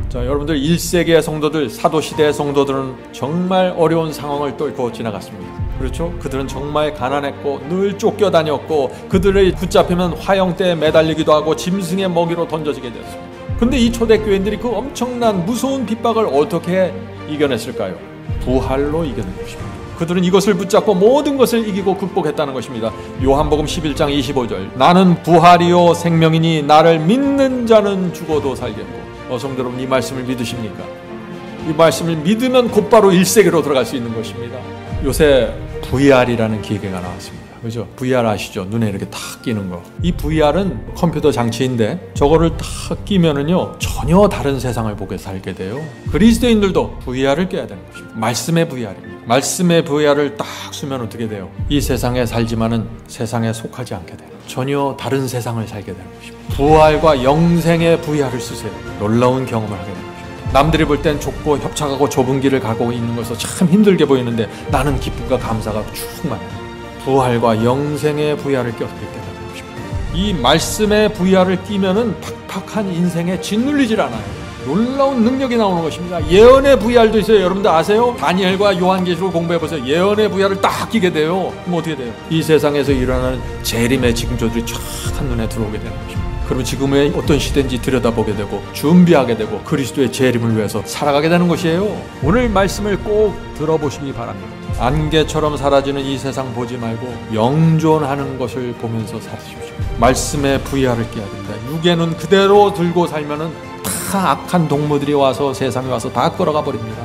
자, 여러분들 1세기의 성도들, 사도시대의 성도들은 정말 어려운 상황을 뚫고 지나갔습니다. 그렇죠? 그들은 정말 가난했고 늘 쫓겨다녔고 그들을 붙잡히면 화형대에 매달리기도 하고 짐승의 먹이로 던져지게 되었습니다. 근데 이 초대교인들이 그 엄청난 무서운 핍박을 어떻게 이겨냈을까요? 부활로 이겨낸 것입니다. 그들은 이것을 붙잡고 모든 것을 이기고 극복했다는 것입니다. 요한복음 11장 25절, 나는 부활이요 생명이니 나를 믿는 자는 죽어도 살겠고. 성도 여러분, 이 말씀을 믿으십니까? 이 말씀을 믿으면 곧바로 1세기로 들어갈 수 있는 것입니다. 요새 VR이라는 기계가 나왔습니다. 그죠? VR 아시죠? 눈에 이렇게 탁 끼는 거. 이 VR은 컴퓨터 장치인데 저거를 탁 끼면은요 전혀 다른 세상을 보게 살게 돼요. 그리스도인들도 VR을 껴야 되는 것입니다. 말씀의 VR입니다. 말씀의 VR을 딱 쓰면 어떻게 돼요? 이 세상에 살지만은 세상에 속하지 않게 돼요. 전혀 다른 세상을 살게 되는 것입니다. 부활과 영생의 VR을 쓰세요. 놀라운 경험을 하게 됩니다. 남들이 볼 땐 좁고 협착하고 좁은 길을 가고 있는 것에서 참 힘들게 보이는데 나는 기쁨과 감사가 충만해요. 부활과 영생의 VR을 껴서 있게 되는 것입니다. 이 말씀의 VR을 끼면은 팍팍한 인생에 짓눌리질 않아요. 놀라운 능력이 나오는 것입니다. 예언의 VR도 있어요. 여러분들 아세요? 다니엘과 요한계시록 공부해보세요. 예언의 VR을 딱 끼게 돼요. 그럼 어떻게 돼요? 이 세상에서 일어나는 재림의 징조들이 쫙 한눈에 들어오게 되는 것입니다. 그리고 지금의 어떤 시대인지 들여다보게 되고 준비하게 되고 그리스도의 재림을 위해서 살아가게 되는 것이에요. 오늘 말씀을 꼭 들어보시기 바랍니다. 안개처럼 사라지는 이 세상 보지 말고 영존하는 것을 보면서 사십시오. 말씀의 VR을 끼야 됩니다. 육의 눈 그대로 들고 살면은 다 악한 동무들이 와서 세상에 와서 다 끌어가 버립니다.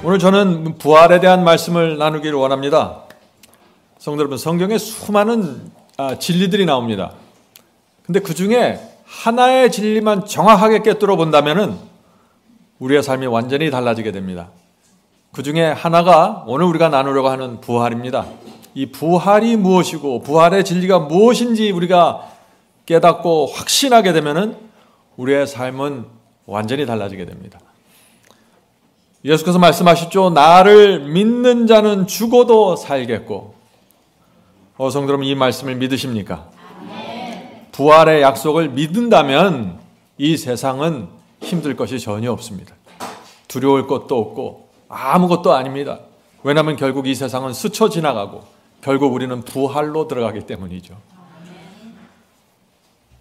오늘 저는 부활에 대한 말씀을 나누기를 원합니다. 성도 여러분, 성경에 수많은 진리들이 나옵니다. 근데 그 중에 하나의 진리만 정확하게 꿰뚫어 본다면은 우리의 삶이 완전히 달라지게 됩니다. 그 중에 하나가 오늘 우리가 나누려고 하는 부활입니다. 이 부활이 무엇이고 부활의 진리가 무엇인지 우리가 깨닫고 확신하게 되면은 우리의 삶은 완전히 달라지게 됩니다. 예수께서 말씀하셨죠. 나를 믿는 자는 죽어도 살겠고. 성도 여러분, 이 말씀을 믿으십니까? 부활의 약속을 믿는다면 이 세상은 힘들 것이 전혀 없습니다. 두려울 것도 없고 아무것도 아닙니다. 왜냐하면 결국 이 세상은 스쳐 지나가고 결국 우리는 부활로 들어가기 때문이죠.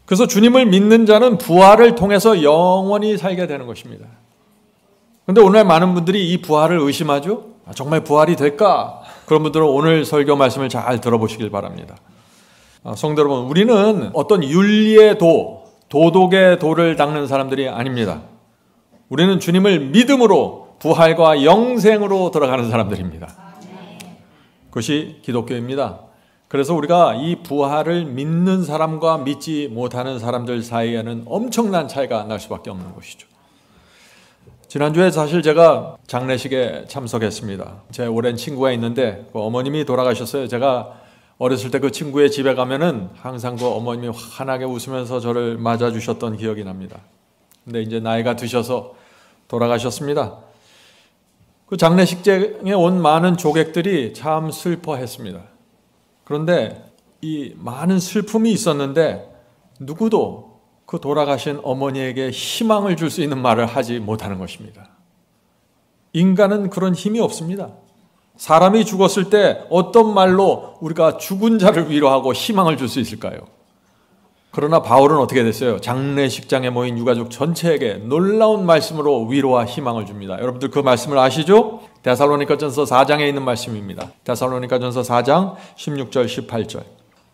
그래서 주님을 믿는 자는 부활을 통해서 영원히 살게 되는 것입니다. 그런데 오늘 많은 분들이 이 부활을 의심하죠. 정말 부활이 될까? 그런 분들은 오늘 설교 말씀을 잘 들어보시길 바랍니다. 성도 여러분, 우리는 어떤 윤리의 도덕의 도를 닦는 사람들이 아닙니다. 우리는 주님을 믿음으로 부활과 영생으로 들어가는 사람들입니다. 그것이 기독교입니다. 그래서 우리가 이 부활을 믿는 사람과 믿지 못하는 사람들 사이에는 엄청난 차이가 날 수밖에 없는 것이죠. 지난주에 사실 제가 장례식에 참석했습니다. 제 오랜 친구가 있는데 그 어머님이 돌아가셨어요. 제가 어렸을 때 그 친구의 집에 가면은 항상 그 어머님이 환하게 웃으면서 저를 맞아주셨던 기억이 납니다. 근데 이제 나이가 드셔서 돌아가셨습니다. 그 장례식장에 온 많은 조객들이 참 슬퍼했습니다. 그런데 이 많은 슬픔이 있었는데 누구도 그 돌아가신 어머니에게 희망을 줄 수 있는 말을 하지 못하는 것입니다. 인간은 그런 힘이 없습니다. 사람이 죽었을 때 어떤 말로 우리가 죽은 자를 위로하고 희망을 줄 수 있을까요? 그러나 바울은 어떻게 됐어요? 장례식장에 모인 유가족 전체에게 놀라운 말씀으로 위로와 희망을 줍니다. 여러분들 그 말씀을 아시죠? 데살로니가전서 4장에 있는 말씀입니다. 데살로니가전서 4장 16절 18절.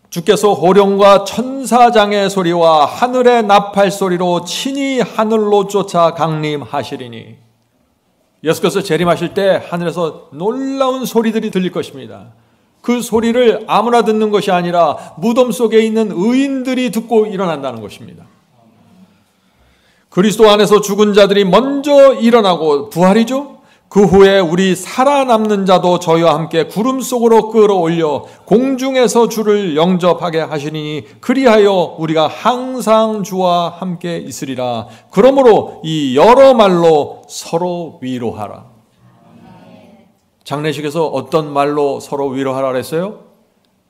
주께서 호령과 천사장의 소리와 하늘의 나팔 소리로 친히 하늘로 쫓아 강림하시리니. 예수께서 재림하실 때 하늘에서 놀라운 소리들이 들릴 것입니다. 그 소리를 아무나 듣는 것이 아니라 무덤 속에 있는 의인들이 듣고 일어난다는 것입니다. 그리스도 안에서 죽은 자들이 먼저 일어나고 부활이죠. 그 후에 우리 살아남는 자도 저희와 함께 구름 속으로 끌어올려 공중에서 주를 영접하게 하시니 그리하여 우리가 항상 주와 함께 있으리라. 그러므로 이 여러 말로 서로 위로하라. 장례식에서 어떤 말로 서로 위로하라 그랬어요?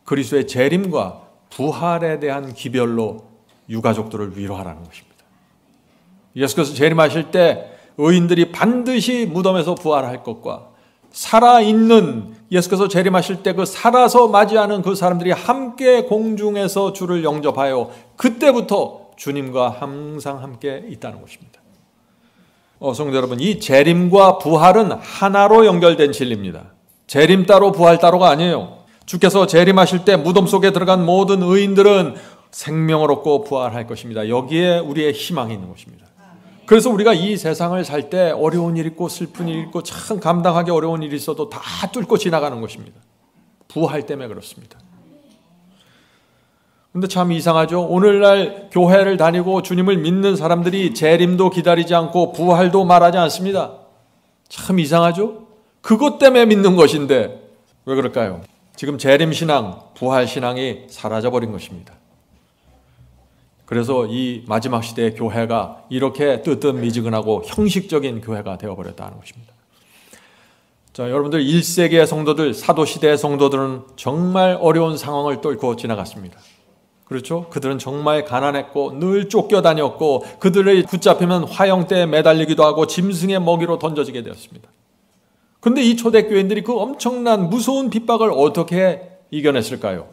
그리스도의 재림과 부활에 대한 기별로 유가족들을 위로하라는 것입니다. 예수께서 재림하실 때 의인들이 반드시 무덤에서 부활할 것과 살아있는 예수께서 재림하실 때 그 살아서 맞이하는 그 사람들이 함께 공중에서 주를 영접하여 그때부터 주님과 항상 함께 있다는 것입니다. 성도 여러분, 이 재림과 부활은 하나로 연결된 진리입니다. 재림 따로 부활 따로가 아니에요. 주께서 재림하실 때 무덤 속에 들어간 모든 의인들은 생명을 얻고 부활할 것입니다. 여기에 우리의 희망이 있는 것입니다. 그래서 우리가 이 세상을 살 때 어려운 일 있고 슬픈 일 있고 참 감당하기 어려운 일이 있어도 다 뚫고 지나가는 것입니다. 부활 때문에 그렇습니다. 근데 참 이상하죠. 오늘날 교회를 다니고 주님을 믿는 사람들이 재림도 기다리지 않고 부활도 말하지 않습니다. 참 이상하죠. 그것 때문에 믿는 것인데 왜 그럴까요? 지금 재림신앙, 부활신앙이 사라져버린 것입니다. 그래서 이 마지막 시대의 교회가 이렇게 뜨뜻미지근하고 형식적인 교회가 되어버렸다는 것입니다. 자, 여러분들 1세기의 성도들, 사도시대의 성도들은 정말 어려운 상황을 뚫고 지나갔습니다. 그렇죠? 그들은 정말 가난했고 늘 쫓겨다녔고 그들을 붙잡히면 화형대에 매달리기도 하고 짐승의 먹이로 던져지게 되었습니다. 그런데 이 초대교인들이 그 엄청난 무서운 핍박을 어떻게 이겨냈을까요?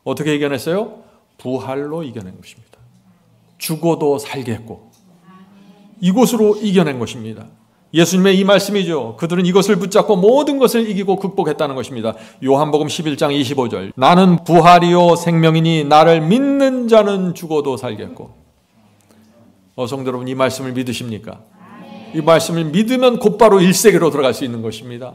어떻게 이겨냈어요? 부활로 이겨낸 것입니다. 죽어도 살게 했고 이곳으로 이겨낸 것입니다. 예수님의 이 말씀이죠. 그들은 이것을 붙잡고 모든 것을 이기고 극복했다는 것입니다. 요한복음 11장 25절 나는 부활이요 생명이니 나를 믿는 자는 죽어도 살겠고. 성도 여러분, 이 말씀을 믿으십니까? 이 말씀을 믿으면 곧바로 1세기로 들어갈 수 있는 것입니다.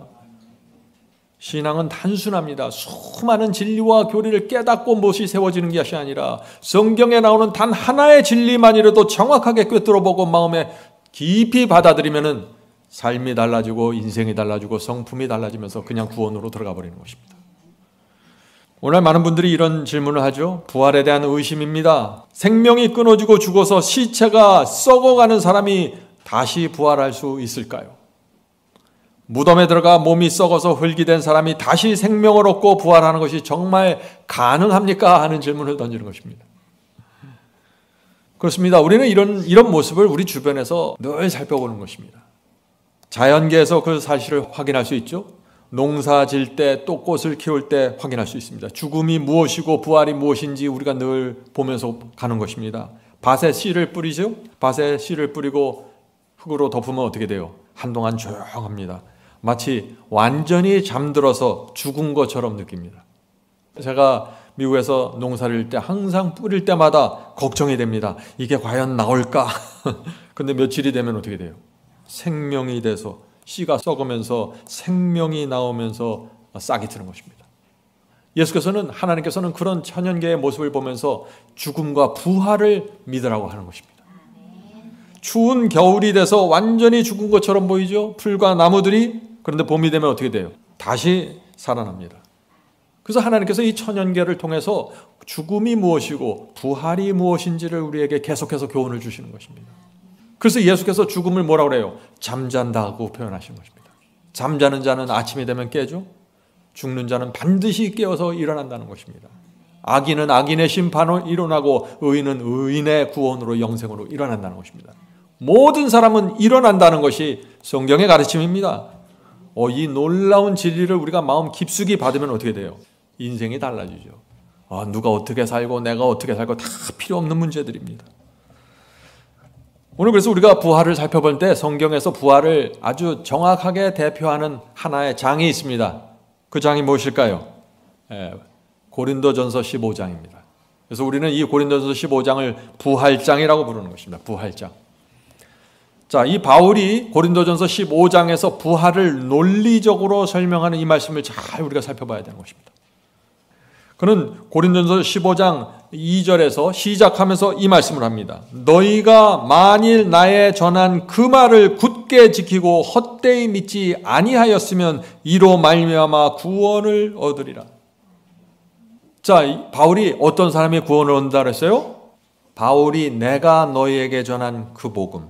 신앙은 단순합니다. 수많은 진리와 교리를 깨닫고 무엇이 세워지는 것이 아니라 성경에 나오는 단 하나의 진리만이라도 정확하게 꿰뚫어보고 마음에 깊이 받아들이면 삶이 달라지고 인생이 달라지고 성품이 달라지면서 그냥 구원으로 들어가 버리는 것입니다. 오늘 많은 분들이 이런 질문을 하죠. 부활에 대한 의심입니다. 생명이 끊어지고 죽어서 시체가 썩어가는 사람이 다시 부활할 수 있을까요? 무덤에 들어가 몸이 썩어서 흙이 된 사람이 다시 생명을 얻고 부활하는 것이 정말 가능합니까? 하는 질문을 던지는 것입니다. 그렇습니다. 우리는 이런 모습을 우리 주변에서 늘 살펴보는 것입니다. 자연계에서 그 사실을 확인할 수 있죠. 농사 질 때 또 꽃을 키울 때 확인할 수 있습니다. 죽음이 무엇이고 부활이 무엇인지 우리가 늘 보면서 가는 것입니다. 밭에 씨를 뿌리죠. 밭에 씨를 뿌리고 흙으로 덮으면 어떻게 돼요? 한동안 조용합니다. 마치 완전히 잠들어서 죽은 것처럼 느낍니다. 제가 미국에서 농사를 질 때 항상 뿌릴 때마다 걱정이 됩니다. 이게 과연 나올까? 근데 며칠이 되면 어떻게 돼요? 생명이 돼서 씨가 썩으면서 생명이 나오면서 싹이 트는 것입니다. 하나님께서는 그런 천연계의 모습을 보면서 죽음과 부활을 믿으라고 하는 것입니다. 추운 겨울이 돼서 완전히 죽은 것처럼 보이죠? 풀과 나무들이. 그런데 봄이 되면 어떻게 돼요? 다시 살아납니다. 그래서 하나님께서 이 천연계를 통해서 죽음이 무엇이고 부활이 무엇인지를 우리에게 계속해서 교훈을 주시는 것입니다. 그래서 예수께서 죽음을 뭐라고 그래요? 잠잔다고 표현하신 것입니다. 잠자는 자는 아침이 되면 깨죠. 죽는 자는 반드시 깨어서 일어난다는 것입니다. 악인은 악인의 심판으로 일어나고 의인은 의인의 구원으로 영생으로 일어난다는 것입니다. 모든 사람은 일어난다는 것이 성경의 가르침입니다. 이 놀라운 진리를 우리가 마음 깊숙이 받으면 어떻게 돼요? 인생이 달라지죠. 누가 어떻게 살고 내가 어떻게 살고 다 필요 없는 문제들입니다. 오늘 그래서 우리가 부활을 살펴볼 때 성경에서 부활을 아주 정확하게 대표하는 하나의 장이 있습니다. 그 장이 무엇일까요? 고린도전서 15장입니다. 그래서 우리는 이 고린도전서 15장을 부활장이라고 부르는 것입니다. 부활장. 자, 이 바울이 고린도전서 15장에서 부활을 논리적으로 설명하는 이 말씀을 잘 우리가 살펴봐야 되는 것입니다. 그는 고린도전서 15장 2절에서 시작하면서 이 말씀을 합니다. 너희가 만일 나의 전한 그 말을 굳게 지키고 헛되이 믿지 아니하였으면 이로 말미암아 구원을 얻으리라. 자, 바울이 어떤 사람이 구원을 얻는다 그랬어요? 바울이 내가 너희에게 전한 그 복음,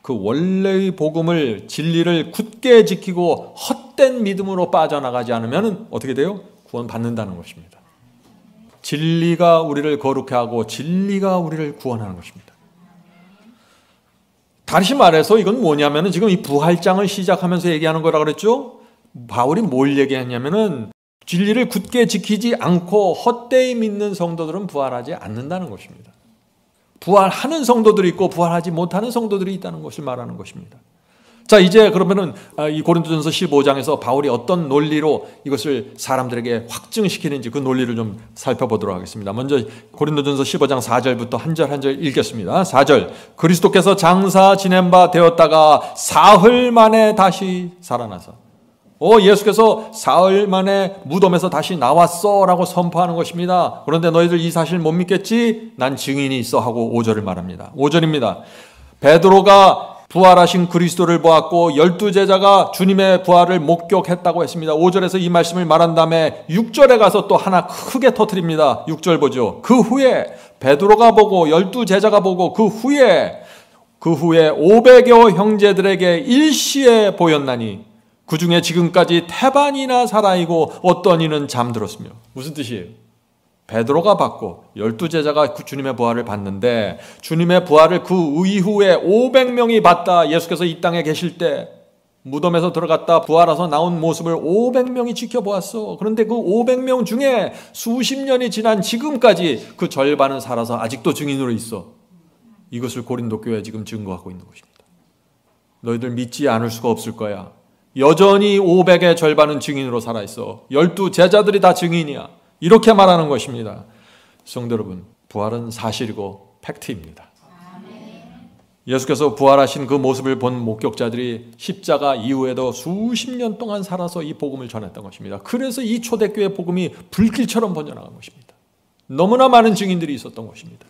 그 원래의 복음을, 진리를 굳게 지키고 헛된 믿음으로 빠져나가지 않으면 어떻게 돼요? 구원받는다는 것입니다. 진리가 우리를 거룩해 하고 진리가 우리를 구원하는 것입니다. 다시 말해서 이건 뭐냐면은 지금 이 부활장을 시작하면서 얘기하는 거라 그랬죠? 바울이 뭘 얘기했냐면은 진리를 굳게 지키지 않고 헛되이 믿는 성도들은 부활하지 않는다는 것입니다. 부활하는 성도들이 있고 부활하지 못하는 성도들이 있다는 것을 말하는 것입니다. 자, 이제 그러면은 이 고린도전서 15장에서 바울이 어떤 논리로 이것을 사람들에게 확증시키는지 그 논리를 좀 살펴보도록 하겠습니다. 먼저 고린도전서 15장 4절부터 한 절 한 절 읽겠습니다. 4절. 그리스도께서 장사 지낸 바 되었다가 사흘 만에 다시 살아나서 예수께서 사흘 만에 무덤에서 다시 나왔어 라고 선포하는 것입니다. 그런데 너희들 이 사실 못 믿겠지? 난 증인이 있어 하고 5절을 말합니다. 5절입니다. 베드로가 부활하신 그리스도를 보았고 12제자가 주님의 부활을 목격했다고 했습니다. 5절에서 이 말씀을 말한 다음에 6절에 가서 또 하나 크게 터뜨립니다. 6절 보죠. 그 후에 베드로가 보고 12제자가 보고 그 후에 500여 형제들에게 일시에 보였나니 그 중에 지금까지 태반이나 살아있고 어떤 이는 잠들었으며. 무슨 뜻이에요? 베드로가 봤고 12제자가 주님의 부활을 봤는데 주님의 부활을 그 이후에 500명이 봤다. 예수께서 이 땅에 계실 때 무덤에서 들어갔다 부활해서 나온 모습을 500명이 지켜보았어. 그런데 그 500명 중에 수십 년이 지난 지금까지 그 절반은 살아서 아직도 증인으로 있어. 이것을 고린도 교회에 지금 증거하고 있는 것입니다. 너희들 믿지 않을 수가 없을 거야. 여전히 500의 절반은 증인으로 살아있어. 12제자들이 다 증인이야. 이렇게 말하는 것입니다. 성도 여러분, 부활은 사실이고 팩트입니다. 예수께서 부활하신 그 모습을 본 목격자들이 십자가 이후에도 수십 년 동안 살아서 이 복음을 전했던 것입니다. 그래서 이 초대교회 복음이 불길처럼 번져나간 것입니다. 너무나 많은 증인들이 있었던 것입니다.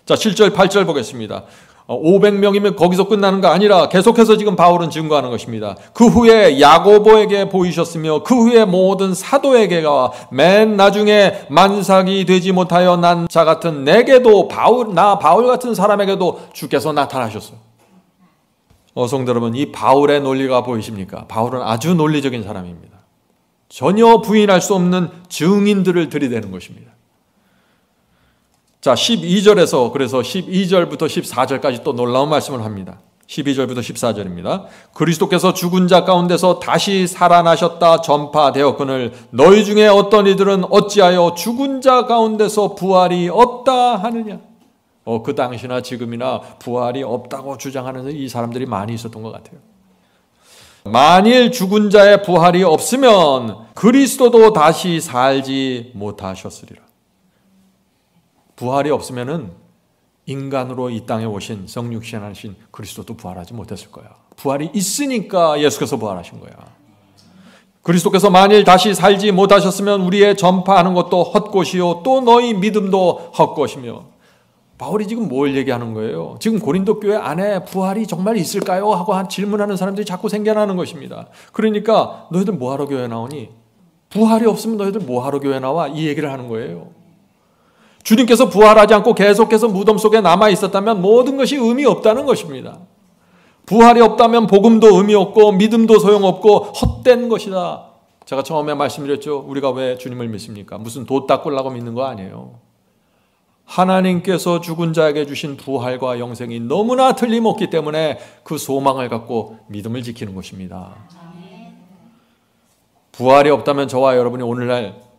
자, 7절, 8절 보겠습니다. 500명이면 거기서 끝나는 거 아니라 계속해서 지금 바울은 증거하는 것입니다. 그 후에 야고보에게 보이셨으며 그 후에 모든 사도에게가 맨 나중에 만삭이 되지 못하여 난 자 같은 내게도 바울 같은 사람에게도 주께서 나타나셨어요. 성도 여러분, 이 바울의 논리가 보이십니까? 바울은 아주 논리적인 사람입니다. 전혀 부인할 수 없는 증인들을 들이대는 것입니다. 자, 12절에서 그래서 12절부터 14절까지 또 놀라운 말씀을 합니다. 12절부터 14절입니다. 그리스도께서 죽은 자 가운데서 다시 살아나셨다 전파되었거늘 너희 중에 어떤 이들은 어찌하여 죽은 자 가운데서 부활이 없다 하느냐. 그 당시나 지금이나 부활이 없다고 주장하는 이 사람들이 많이 있었던 것 같아요. 만일 죽은 자의 부활이 없으면 그리스도도 다시 살지 못하셨으리라. 부활이 없으면은 인간으로 이 땅에 오신 성육신하신 그리스도도 부활하지 못했을 거야. 부활이 있으니까 예수께서 부활하신 거야. 그리스도께서 만일 다시 살지 못하셨으면 우리의 전파하는 것도 헛것이요 또 너희 믿음도 헛것이며. 바울이 지금 뭘 얘기하는 거예요? 지금 고린도 교회 안에 부활이 정말 있을까요? 하고 질문하는 사람들이 자꾸 생겨나는 것입니다. 그러니까 너희들 뭐하러 교회 나오니? 부활이 없으면 너희들 뭐하러 교회 나와? 이 얘기를 하는 거예요. 주님께서 부활하지 않고 계속해서 무덤 속에 남아 있었다면 모든 것이 의미 없다는 것입니다. 부활이 없다면 복음도 의미 없고 믿음도 소용없고 헛된 것이다. 제가 처음에 말씀드렸죠. 우리가 왜 주님을 믿습니까? 무슨 돈 닦으려고 믿는 거 아니에요. 하나님께서 죽은 자에게 주신 부활과 영생이 너무나 틀림없기 때문에 그 소망을 갖고 믿음을 지키는 것입니다. 부활이 없다면 저와 여러분이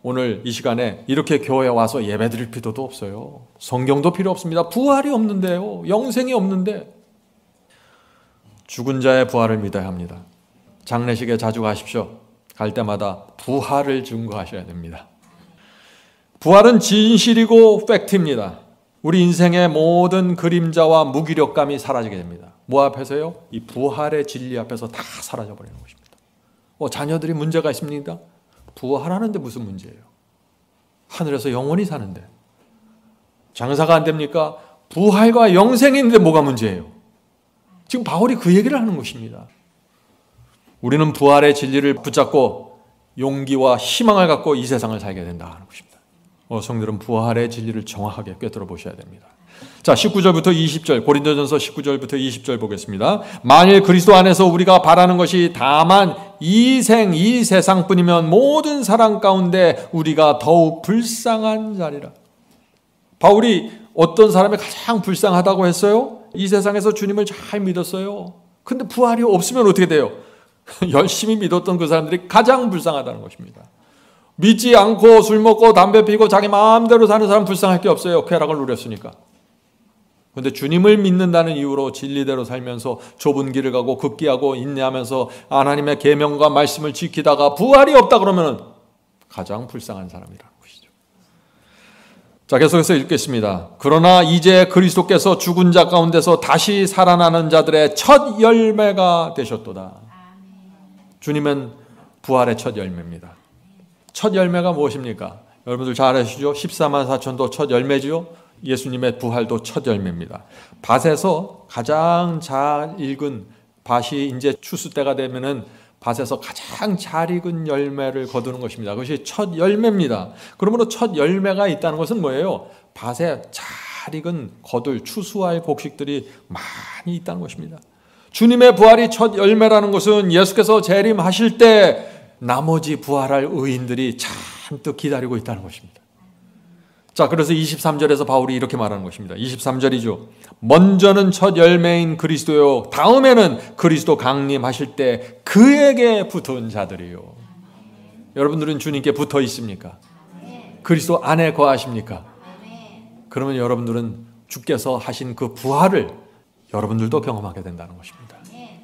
오늘 이 시간에 이렇게 교회에 와서 예배 드릴 필요도 없어요. 성경도 필요 없습니다. 부활이 없는데요. 영생이 없는데. 죽은 자의 부활을 믿어야 합니다. 장례식에 자주 가십시오. 갈 때마다 부활을 증거하셔야 됩니다. 부활은 진실이고 팩트입니다. 우리 인생의 모든 그림자와 무기력감이 사라지게 됩니다. 뭐 앞에서요? 이 부활의 진리 앞에서 다 사라져버리는 것입니다. 자녀들이 문제가 있습니까? 부활하는데 무슨 문제예요? 하늘에서 영원히 사는데. 장사가 안 됩니까? 부활과 영생인데 뭐가 문제예요? 지금 바울이 그 얘기를 하는 것입니다. 우리는 부활의 진리를 붙잡고 용기와 희망을 갖고 이 세상을 살게 된다는 것입니다. 성들은 부활의 진리를 정확하게 꿰뚫어 보셔야 됩니다. 자, 19절부터 20절, 고린도전서 19절부터 20절 보겠습니다. 만일 그리스도 안에서 우리가 바라는 것이 다만 이 세상뿐이면 모든 사람 가운데 우리가 더욱 불쌍한 자리라. 바울이 어떤 사람이 가장 불쌍하다고 했어요? 이 세상에서 주님을 잘 믿었어요. 근데 부활이 없으면 어떻게 돼요? 열심히 믿었던 그 사람들이 가장 불쌍하다는 것입니다. 믿지 않고 술 먹고 담배 피고 자기 마음대로 사는 사람 불쌍할 게 없어요. 쾌락을 누렸으니까. 그런데 주님을 믿는다는 이유로 진리대로 살면서 좁은 길을 가고 극기하고 인내하면서 하나님의 계명과 말씀을 지키다가 부활이 없다 그러면 가장 불쌍한 사람이라는 것이죠. 자, 계속해서 읽겠습니다. 그러나 이제 그리스도께서 죽은 자 가운데서 다시 살아나는 자들의 첫 열매가 되셨도다. 주님은 부활의 첫 열매입니다. 첫 열매가 무엇입니까? 여러분들 잘 아시죠? 14만 4천도 첫 열매지요. 예수님의 부활도 첫 열매입니다. 밭에서 가장 잘 익은 밭이 이제 추수 때가 되면은 밭에서 가장 잘 익은 열매를 거두는 것입니다. 그것이 첫 열매입니다. 그러므로 첫 열매가 있다는 것은 뭐예요? 밭에 잘 익은 거둘 추수할 곡식들이 많이 있다는 것입니다. 주님의 부활이 첫 열매라는 것은 예수께서 재림하실 때 나머지 부활할 의인들이 잔뜩 기다리고 있다는 것입니다. 자, 그래서 23절에서 바울이 이렇게 말하는 것입니다. 23절이죠. 먼저는 첫 열매인 그리스도요, 다음에는 그리스도 강림하실 때 그에게 붙은 자들이요. 여러분들은 주님께 붙어 있습니까? 그리스도 안에 거하십니까? 그러면 여러분들은 주께서 하신 그 부활을 여러분들도 경험하게 된다는 것입니다.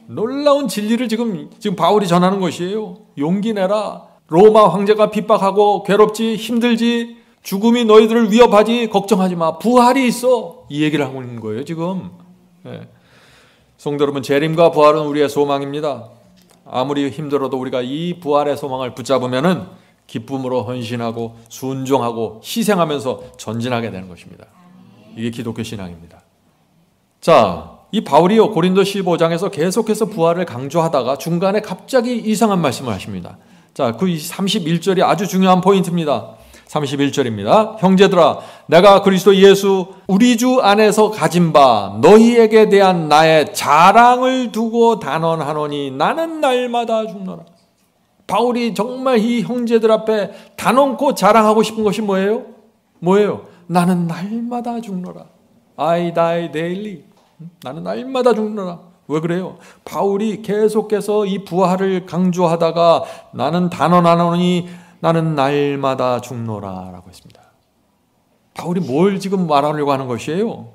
놀라운 진리를 지금 바울이 전하는 것이에요. 용기 내라. 로마 황제가 핍박하고 괴롭지, 힘들지, 죽음이 너희들을 위협하지, 걱정하지 마. 부활이 있어. 이 얘기를 하고 있는 거예요, 지금. 네. 성도 여러분, 재림과 부활은 우리의 소망입니다. 아무리 힘들어도 우리가 이 부활의 소망을 붙잡으면은 기쁨으로 헌신하고 순종하고 희생하면서 전진하게 되는 것입니다. 이게 기독교 신앙입니다. 자, 이 바울이요, 고린도 15장에서 계속해서 부활을 강조하다가 중간에 갑자기 이상한 말씀을 하십니다. 자, 그 31절이 아주 중요한 포인트입니다. 31절입니다. 형제들아, 내가 그리스도 예수 우리 주 안에서 가진 바 너희에게 대한 나의 자랑을 두고 단언하노니 나는 날마다 죽노라. 바울이 정말 이 형제들 앞에 단언코 자랑하고 싶은 것이 뭐예요? 뭐예요? 나는 날마다 죽노라. I die daily. 나는 날마다 죽노라. 왜 그래요? 바울이 계속해서 이 부활을 강조하다가 나는 단언하노니 나는 날마다 죽노라 라고 했습니다. 바울이 뭘 지금 말하려고 하는 것이에요?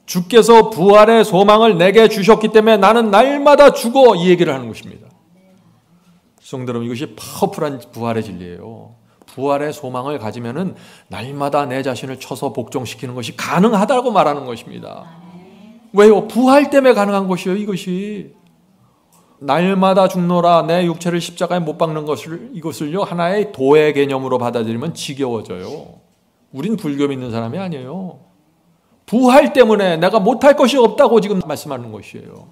주께서 부활의 소망을 내게 주셨기 때문에 나는 날마다 죽어, 이 얘기를 하는 것입니다. 성도 여러분, 이것이 파워풀한 부활의 진리예요. 부활의 소망을 가지면은 날마다 내 자신을 쳐서 복종시키는 것이 가능하다고 말하는 것입니다. 왜요? 부활 때문에 가능한 것이에요, 이것이. 날마다 죽노라, 내 육체를 십자가에 못 박는 이것을요, 하나의 도의 개념으로 받아들이면 지겨워져요. 우린 불교 믿는 사람이 아니에요. 부활 때문에 내가 못할 것이 없다고 지금 말씀하는 것이에요.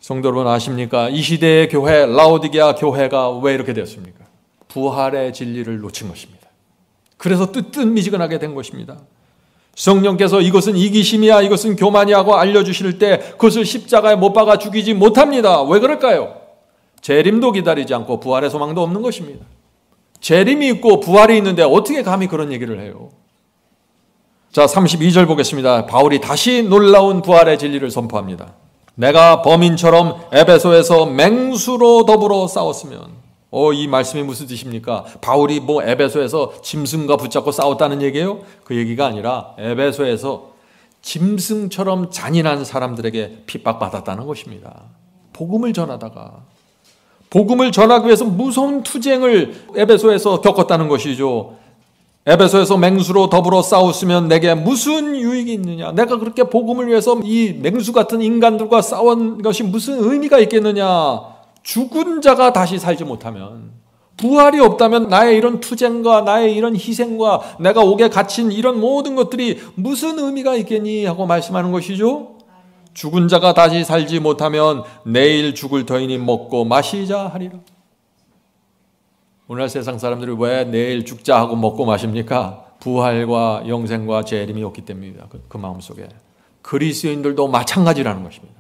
성도 여러분 아십니까? 이 시대의 교회, 라오디게아 교회가 왜 이렇게 되었습니까? 부활의 진리를 놓친 것입니다. 그래서 뜨뜻미지근하게 된 것입니다. 성령께서 이것은 이기심이야, 이것은 교만이야 하고 알려주실 때 그것을 십자가에 못 박아 죽이지 못합니다. 왜 그럴까요? 재림도 기다리지 않고 부활의 소망도 없는 것입니다. 재림이 있고 부활이 있는데 어떻게 감히 그런 얘기를 해요? 자, 32절 보겠습니다. 바울이 다시 놀라운 부활의 진리를 선포합니다. 내가 범인처럼 에베소에서 맹수로 더불어 싸웠으면, 이 말씀이 무슨 뜻입니까? 바울이 에베소에서 짐승과 붙잡고 싸웠다는 얘기예요? 그 얘기가 아니라 에베소에서 짐승처럼 잔인한 사람들에게 핍박받았다는 것입니다. 복음을 전하다가, 복음을 전하기 위해서 무서운 투쟁을 에베소에서 겪었다는 것이죠. 에베소에서 맹수로 더불어 싸웠으면 내게 무슨 유익이 있느냐? 내가 그렇게 복음을 위해서 이 맹수 같은 인간들과 싸운 것이 무슨 의미가 있겠느냐? 죽은 자가 다시 살지 못하면, 부활이 없다면 나의 이런 투쟁과 나의 이런 희생과 내가 옥에 갇힌 이런 모든 것들이 무슨 의미가 있겠니? 하고 말씀하는 것이죠. 죽은 자가 다시 살지 못하면 내일 죽을 터이니 먹고 마시자 하리라. 오늘 세상 사람들이 왜 내일 죽자 하고 먹고 마십니까? 부활과 영생과 재림이 없기 때문입니다. 그 마음속에. 그리스도인들도 마찬가지라는 것입니다.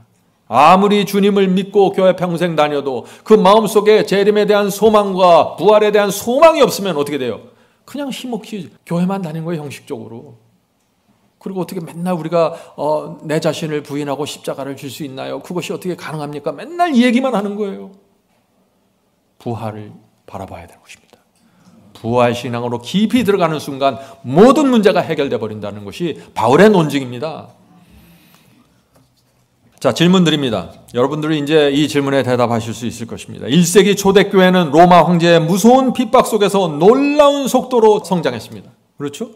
아무리 주님을 믿고 교회 평생 다녀도 그 마음속에 재림에 대한 소망과 부활에 대한 소망이 없으면 어떻게 돼요? 그냥 힘없이 교회만 다니는 거예요, 형식적으로. 그리고 어떻게 맨날 우리가 내 자신을 부인하고 십자가를 질 수 있나요? 그것이 어떻게 가능합니까? 맨날 이 얘기만 하는 거예요. 부활을 바라봐야 되는 것입니다. 부활 신앙으로 깊이 들어가는 순간 모든 문제가 해결되어 버린다는 것이 바울의 논증입니다. 자, 질문 드립니다. 여러분들이 이제 이 질문에 대답하실 수 있을 것입니다. 1세기 초대교회는 로마 황제의 무서운 핍박 속에서 놀라운 속도로 성장했습니다. 그렇죠?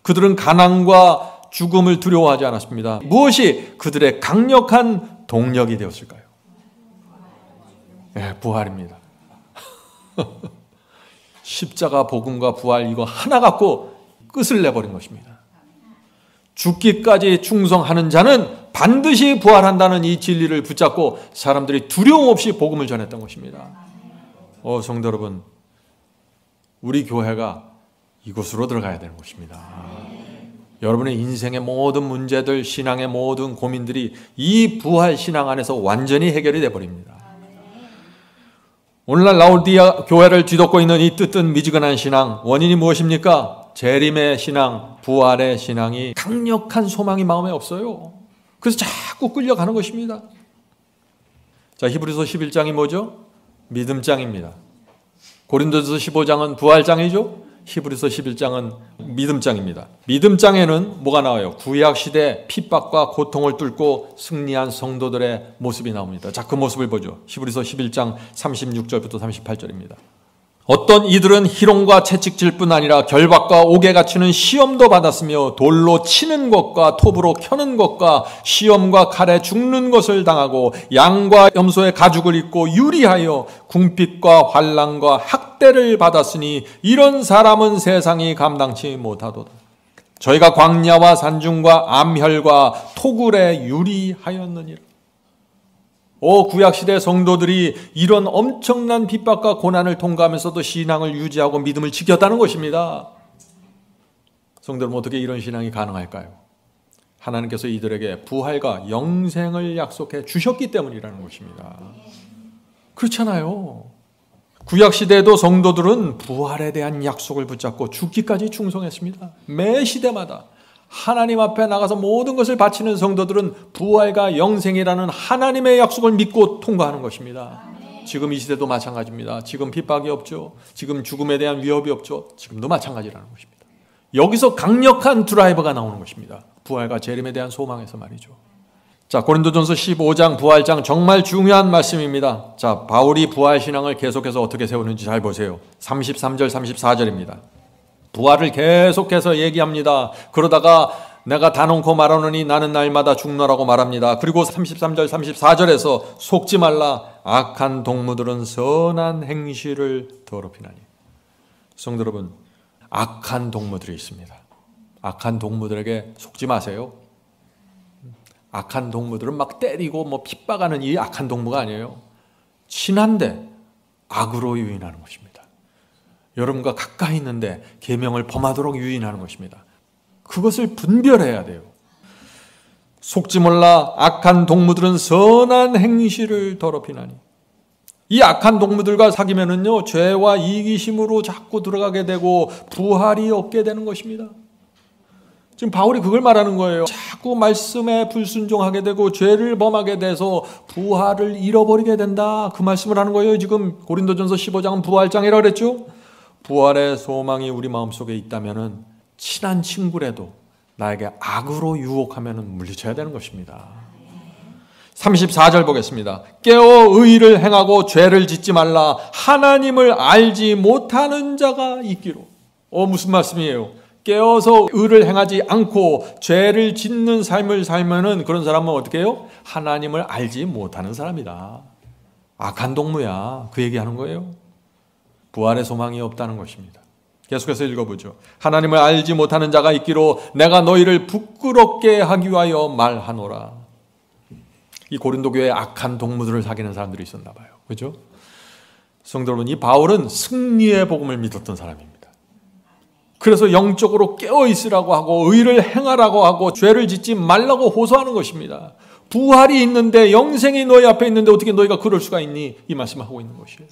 그들은 가난과 죽음을 두려워하지 않았습니다. 무엇이 그들의 강력한 동력이 되었을까요? 네, 부활입니다. 십자가 복음과 부활 이거 하나 갖고 끝을 내버린 것입니다. 죽기까지 충성하는 자는 반드시 부활한다는 이 진리를 붙잡고 사람들이 두려움 없이 복음을 전했던 것입니다. 성도 여러분, 우리 교회가 이곳으로 들어가야 되는 것입니다. 여러분의 인생의 모든 문제들, 신앙의 모든 고민들이 이 부활 신앙 안에서 완전히 해결이 되어버립니다. 오늘날 라오디아 교회를 뒤덮고 있는 이 뜨뜻 미지근한 신앙, 원인이 무엇입니까? 재림의 신앙, 부활의 신앙이 강력한 소망이 마음에 없어요. 그래서 자꾸 끌려가는 것입니다. 자, 히브리서 11장이 뭐죠? 믿음장입니다. 고린도전서 15장은 부활장이죠? 히브리서 11장은 믿음장입니다. 믿음장에는 뭐가 나와요? 구약시대 핍박과 고통을 뚫고 승리한 성도들의 모습이 나옵니다. 자, 그 모습을 보죠. 히브리서 11장 36절부터 38절입니다. 어떤 이들은 희롱과 채찍질 뿐 아니라 결박과 옥에 갇히는 시험도 받았으며 돌로 치는 것과 톱으로 켜는 것과 시험과 칼에 죽는 것을 당하고 양과 염소의 가죽을 입고 유리하여 궁핍과 환난과 학대를 받았으니 이런 사람은 세상이 감당치 못하도다. 저희가 광야와 산중과 암혈과 토굴에 유리하였느니라. 구약시대 성도들이 이런 엄청난 핍박과 고난을 통과하면서도 신앙을 유지하고 믿음을 지켰다는 것입니다. 성도 여러분, 어떻게 이런 신앙이 가능할까요? 하나님께서 이들에게 부활과 영생을 약속해 주셨기 때문이라는 것입니다. 그렇잖아요. 구약시대에도 성도들은 부활에 대한 약속을 붙잡고 죽기까지 충성했습니다. 매 시대마다 하나님 앞에 나가서 모든 것을 바치는 성도들은 부활과 영생이라는 하나님의 약속을 믿고 통과하는 것입니다. 지금 이 시대도 마찬가지입니다. 지금 핍박이 없죠. 지금 죽음에 대한 위협이 없죠. 지금도 마찬가지라는 것입니다. 여기서 강력한 드라이버가 나오는 것입니다. 부활과 재림에 대한 소망에서 말이죠. 자, 고린도전서 15장 부활장 정말 중요한 말씀입니다. 자, 바울이 부활 신앙을 계속해서 어떻게 세우는지 잘 보세요. 33절 34절입니다. 부활을 계속해서 얘기합니다. 그러다가 내가 다놓고 말하노니 나는 날마다 죽노라고 말합니다. 그리고 33절 34절에서 속지 말라. 악한 동무들은 선한 행실을 더럽히나니. 성도 여러분, 악한 동무들이 있습니다. 악한 동무들에게 속지 마세요. 악한 동무들은 막 때리고 핍박하는 이 악한 동무가 아니에요. 친한데 악으로 유인하는 것입니다. 여러분과 가까이 있는데 계명을 범하도록 유인하는 것입니다. 그것을 분별해야 돼요. 속지 몰라 악한 동무들은 선한 행실을 더럽히나니. 이 악한 동무들과 사귀면은요, 죄와 이기심으로 자꾸 들어가게 되고 부활이 없게 되는 것입니다. 지금 바울이 그걸 말하는 거예요. 자꾸 말씀에 불순종하게 되고 죄를 범하게 돼서 부활을 잃어버리게 된다. 그 말씀을 하는 거예요. 지금 고린도전서 15장은 부활장이라고 그랬죠. 부활의 소망이 우리 마음속에 있다면은 친한 친구라도 나에게 악으로 유혹하면은 물리쳐야 되는 것입니다. 34절 보겠습니다. 깨어 의를 행하고 죄를 짓지 말라. 하나님을 알지 못하는 자가 있기로. 무슨 말씀이에요? 깨어서 의를 행하지 않고 죄를 짓는 삶을 살면은 그런 사람은 어떻게 해요? 하나님을 알지 못하는 사람이다. 악한 동무야. 그 얘기하는 거예요. 부활의 소망이 없다는 것입니다. 계속해서 읽어보죠. 하나님을 알지 못하는 자가 있기로 내가 너희를 부끄럽게 하기 위하여 말하노라. 이 고린도 교회에 악한 동무들을 사귀는 사람들이 있었나 봐요. 그렇죠? 성도 여러분, 이 바울은 승리의 복음을 믿었던 사람입니다. 그래서 영적으로 깨어 있으라고 하고 의를 행하라고 하고 죄를 짓지 말라고 호소하는 것입니다. 부활이 있는데, 영생이 너희 앞에 있는데 어떻게 너희가 그럴 수가 있니? 이 말씀을 하고 있는 것이에요.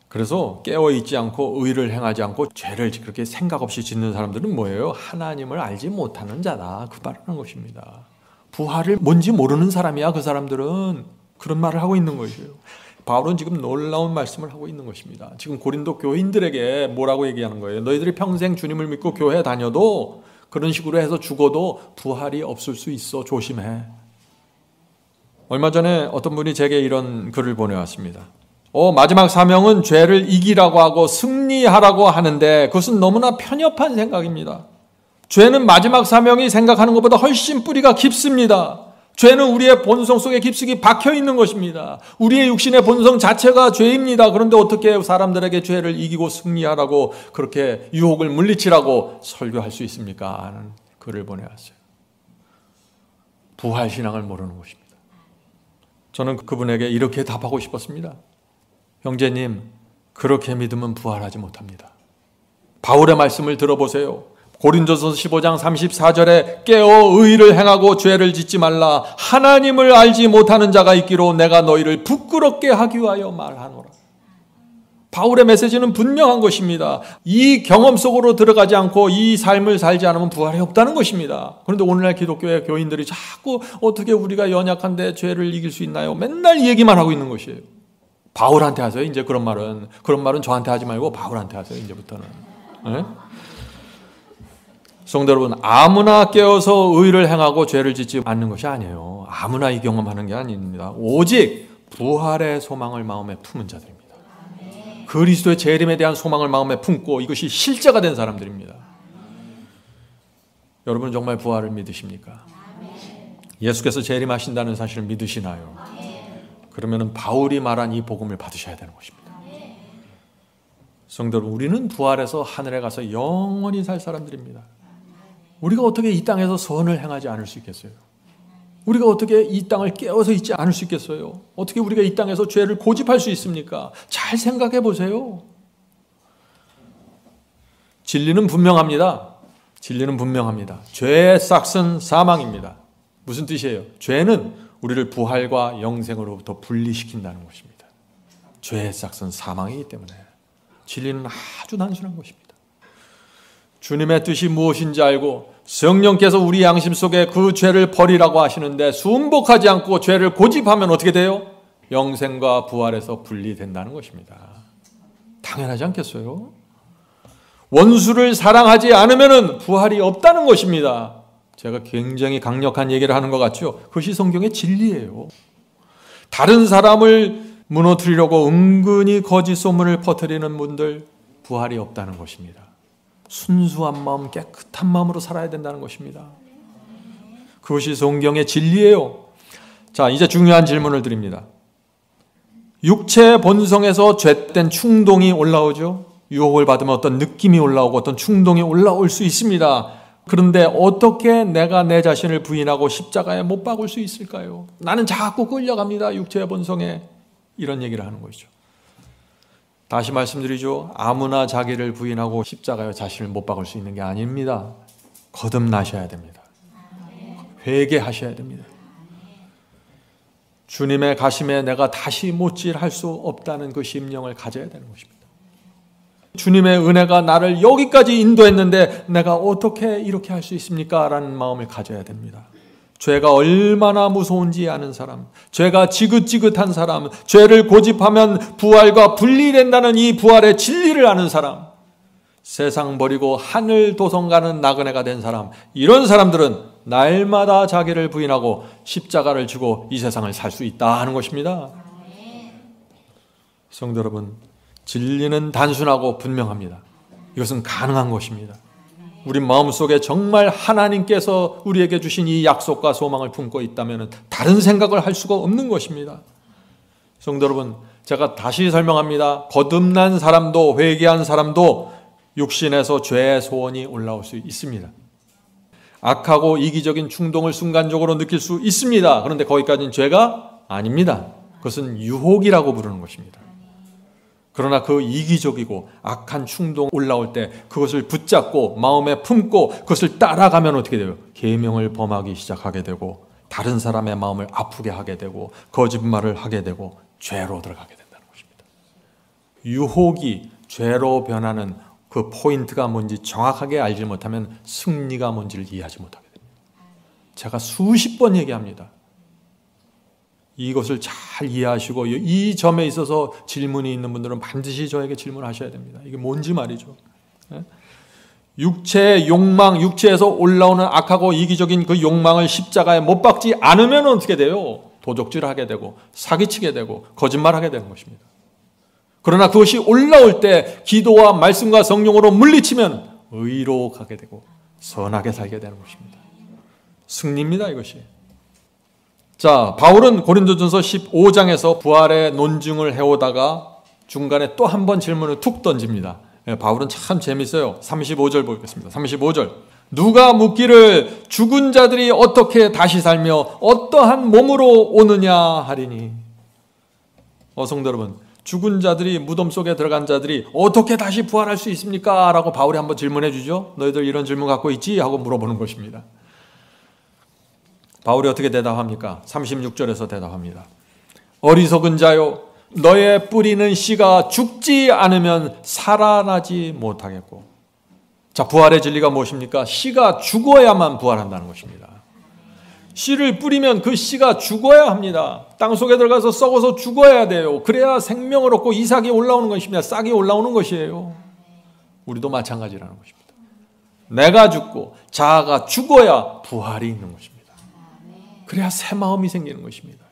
그래서 깨어 있지 않고 의를 행하지 않고 죄를 그렇게 생각 없이 짓는 사람들은 뭐예요? 하나님을 알지 못하는 자다, 그 말하는 것입니다. 부활을 뭔지 모르는 사람이야, 그 사람들은. 그런 말을 하고 있는 것이에요. 바울은 지금 놀라운 말씀을 하고 있는 것입니다. 지금 고린도 교인들에게 뭐라고 얘기하는 거예요? 너희들이 평생 주님을 믿고 교회 다녀도, 그런 식으로 해서 죽어도 부활이 없을 수 있어. 조심해. 얼마 전에 어떤 분이 제게 이런 글을 보내왔습니다. 마지막 사명은 죄를 이기라고 하고 승리하라고 하는데 그것은 너무나 편협한 생각입니다. 죄는 마지막 사명이 생각하는 것보다 훨씬 뿌리가 깊습니다. 죄는 우리의 본성 속에 깊숙이 박혀 있는 것입니다. 우리의 육신의 본성 자체가 죄입니다. 그런데 어떻게 사람들에게 죄를 이기고 승리하라고, 그렇게 유혹을 물리치라고 설교할 수 있습니까? 하는 글을 보내왔어요. 부활신앙을 모르는 것입니다. 저는 그분에게 이렇게 답하고 싶었습니다. 형제님, 그렇게 믿으면 부활하지 못합니다. 바울의 말씀을 들어보세요. 고린도서 15장 34절에 깨어 의를 행하고 죄를 짓지 말라. 하나님을 알지 못하는 자가 있기로 내가 너희를 부끄럽게 하기 위하여 말하노라. 바울의 메시지는 분명한 것입니다. 이 경험 속으로 들어가지 않고 이 삶을 살지 않으면 부활이 없다는 것입니다. 그런데 오늘날 기독교의 교인들이 자꾸 어떻게 우리가 연약한데 죄를 이길 수 있나요? 맨날 이 얘기만 하고 있는 것이에요. 바울한테 하세요. 이제 그런 말은 저한테 하지 말고 바울한테 하세요. 이제부터는. 네? 성도 여러분, 아무나 깨어서 의를 행하고 죄를 짓지 않는 것이 아니에요. 아무나 이 경험하는 게 아닙니다. 오직 부활의 소망을 마음에 품은 자들입니다. 그리스도의 재림에 대한 소망을 마음에 품고 이것이 실제가 된 사람들입니다. 여러분은 정말 부활을 믿으십니까? 예수께서 재림하신다는 사실을 믿으시나요? 그러면 바울이 말한 이 복음을 받으셔야 되는 것입니다. 성도 여러분, 우리는 부활해서 하늘에 가서 영원히 살 사람들입니다. 우리가 어떻게 이 땅에서 선을 행하지 않을 수 있겠어요? 우리가 어떻게 이 땅을 깨어서 있지 않을 수 있겠어요? 어떻게 우리가 이 땅에서 죄를 고집할 수 있습니까? 잘 생각해 보세요. 진리는 분명합니다. 진리는 분명합니다. 죄의 싹은 사망입니다. 무슨 뜻이에요? 죄는 우리를 부활과 영생으로부터 분리시킨다는 것입니다. 죄의 싹은 사망이기 때문에 진리는 아주 단순한 것입니다. 주님의 뜻이 무엇인지 알고 성령께서 우리 양심 속에 그 죄를 버리라고 하시는데 순복하지 않고 죄를 고집하면 어떻게 돼요? 영생과 부활에서 분리된다는 것입니다. 당연하지 않겠어요? 원수를 사랑하지 않으면 부활이 없다는 것입니다. 제가 굉장히 강력한 얘기를 하는 것 같죠? 그것이 성경의 진리예요. 다른 사람을 무너뜨리려고 은근히 거짓 소문을 퍼뜨리는 분들, 부활이 없다는 것입니다. 순수한 마음, 깨끗한 마음으로 살아야 된다는 것입니다. 그것이 성경의 진리예요. 자, 이제 중요한 질문을 드립니다. 육체의 본성에서 죄된 충동이 올라오죠. 유혹을 받으면 어떤 느낌이 올라오고 어떤 충동이 올라올 수 있습니다. 그런데 어떻게 내가 내 자신을 부인하고 십자가에 못 박을 수 있을까요? 나는 자꾸 끌려갑니다. 육체의 본성에. 이런 얘기를 하는 것이죠. 다시 말씀드리죠. 아무나 자기를 부인하고 십자가에 자신을 못 박을 수 있는 게 아닙니다. 거듭나셔야 됩니다. 회개하셔야 됩니다. 주님의 가심에 내가 다시 못질할 수 없다는 그 심령을 가져야 되는 것입니다. 주님의 은혜가 나를 여기까지 인도했는데 내가 어떻게 이렇게 할 수 있습니까? 라는 마음을 가져야 됩니다. 죄가 얼마나 무서운지 아는 사람, 죄가 지긋지긋한 사람, 죄를 고집하면 부활과 분리된다는 이 부활의 진리를 아는 사람, 세상 버리고 하늘 도성 가는 나그네가 된 사람, 이런 사람들은 날마다 자기를 부인하고 십자가를 지고 이 세상을 살 수 있다 하는 것입니다. 성도 여러분, 진리는 단순하고 분명합니다. 이것은 가능한 것입니다. 우리 마음속에 정말 하나님께서 우리에게 주신 이 약속과 소망을 품고 있다면 다른 생각을 할 수가 없는 것입니다. 성도 여러분, 제가 다시 설명합니다. 거듭난 사람도 회개한 사람도 육신에서 죄의 소원이 올라올 수 있습니다. 악하고 이기적인 충동을 순간적으로 느낄 수 있습니다. 그런데 거기까지는 죄가 아닙니다. 그것은 유혹이라고 부르는 것입니다. 그러나 그 이기적이고 악한 충동 올라올 때 그것을 붙잡고 마음에 품고 그것을 따라가면 어떻게 돼요? 계명을 범하기 시작하게 되고 다른 사람의 마음을 아프게 하게 되고 거짓말을 하게 되고 죄로 들어가게 된다는 것입니다. 유혹이 죄로 변하는 그 포인트가 뭔지 정확하게 알지 못하면 승리가 뭔지를 이해하지 못하게 됩니다. 제가 수십 번 얘기합니다. 이것을 잘 이해하시고 이 점에 있어서 질문이 있는 분들은 반드시 저에게 질문하셔야 됩니다. 이게 뭔지 말이죠. 육체의 욕망, 육체에서 올라오는 악하고 이기적인 그 욕망을 십자가에 못 박지 않으면 어떻게 돼요? 도적질하게 되고 사기치게 되고 거짓말하게 되는 것입니다. 그러나 그것이 올라올 때 기도와 말씀과 성령으로 물리치면 의로 가게 되고 선하게 살게 되는 것입니다. 승리입니다, 이것이. 자, 바울은 고린도전서 15장에서 부활의 논증을 해오다가 중간에 또 한 번 질문을 툭 던집니다. 바울은 참 재밌어요. 35절 보겠습니다. 35절. 누가 묻기를 죽은 자들이 어떻게 다시 살며 어떠한 몸으로 오느냐 하리니. 성도 여러분, 죽은 자들이, 무덤 속에 들어간 자들이 어떻게 다시 부활할 수 있습니까? 라고 바울이 한번 질문해 주죠. 너희들 이런 질문 갖고 있지? 하고 물어보는 것입니다. 바울이 어떻게 대답합니까? 36절에서 대답합니다. 어리석은 자요, 너의 뿌리는 씨가 죽지 않으면 살아나지 못하겠고. 자, 부활의 진리가 무엇입니까? 씨가 죽어야만 부활한다는 것입니다. 씨를 뿌리면 그 씨가 죽어야 합니다. 땅속에 들어가서 썩어서 죽어야 돼요. 그래야 생명을 얻고 이삭이 올라오는 것입니다. 싹이 올라오는 것이에요. 우리도 마찬가지라는 것입니다. 내가 죽고 자아가 죽어야 부활이 있는 것입니다. 그래야 새 마음이 생기는 것입니다.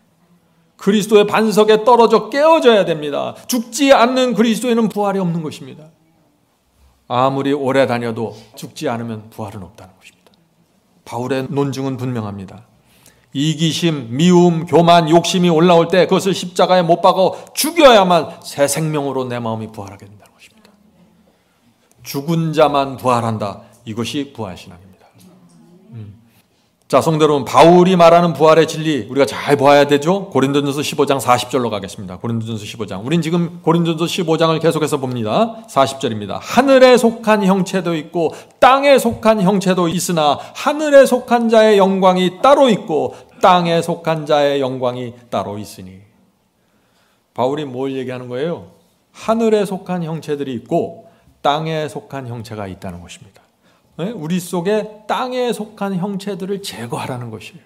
그리스도의 반석에 떨어져 깨어져야 됩니다. 죽지 않는 그리스도에는 부활이 없는 것입니다. 아무리 오래 다녀도 죽지 않으면 부활은 없다는 것입니다. 바울의 논증은 분명합니다. 이기심, 미움, 교만, 욕심이 올라올 때 그것을 십자가에 못 박아 죽여야만 새 생명으로 내 마음이 부활하게 된다는 것입니다. 죽은 자만 부활한다. 이것이 부활신앙입니다. 자, 성도 여러분, 바울이 말하는 부활의 진리 우리가 잘 보아야 되죠. 고린도전서 15장 40절로 가겠습니다. 고린도전서 15장. 우린 지금 고린도전서 15장을 계속해서 봅니다. 40절입니다. 하늘에 속한 형체도 있고 땅에 속한 형체도 있으나 하늘에 속한 자의 영광이 따로 있고 땅에 속한 자의 영광이 따로 있으니. 바울이 뭘 얘기하는 거예요? 하늘에 속한 형체들이 있고 땅에 속한 형체가 있다는 것입니다. 우리 속에 땅에 속한 형체들을 제거하라는 것이에요.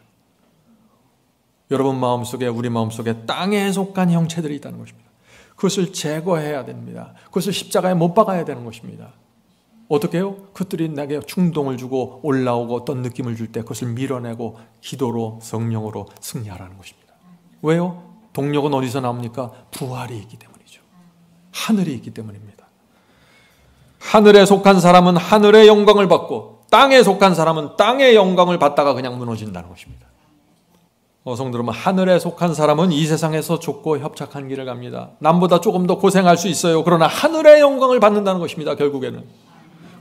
여러분 마음속에, 우리 마음속에 땅에 속한 형체들이 있다는 것입니다. 그것을 제거해야 됩니다. 그것을 십자가에 못 박아야 되는 것입니다. 어떻게 해요? 그것들이 내게 충동을 주고 올라오고 어떤 느낌을 줄 때 그것을 밀어내고 기도로 성령으로 승리하라는 것입니다. 왜요? 동력은 어디서 나옵니까? 부활이 있기 때문이죠. 하늘이 있기 때문입니다. 하늘에 속한 사람은 하늘의 영광을 받고 땅에 속한 사람은 땅의 영광을 받다가 그냥 무너진다는 것입니다. 성도 여러분, 하늘에 속한 사람은 이 세상에서 좁고 협착한 길을 갑니다. 남보다 조금 더 고생할 수 있어요. 그러나 하늘의 영광을 받는다는 것입니다. 결국에는.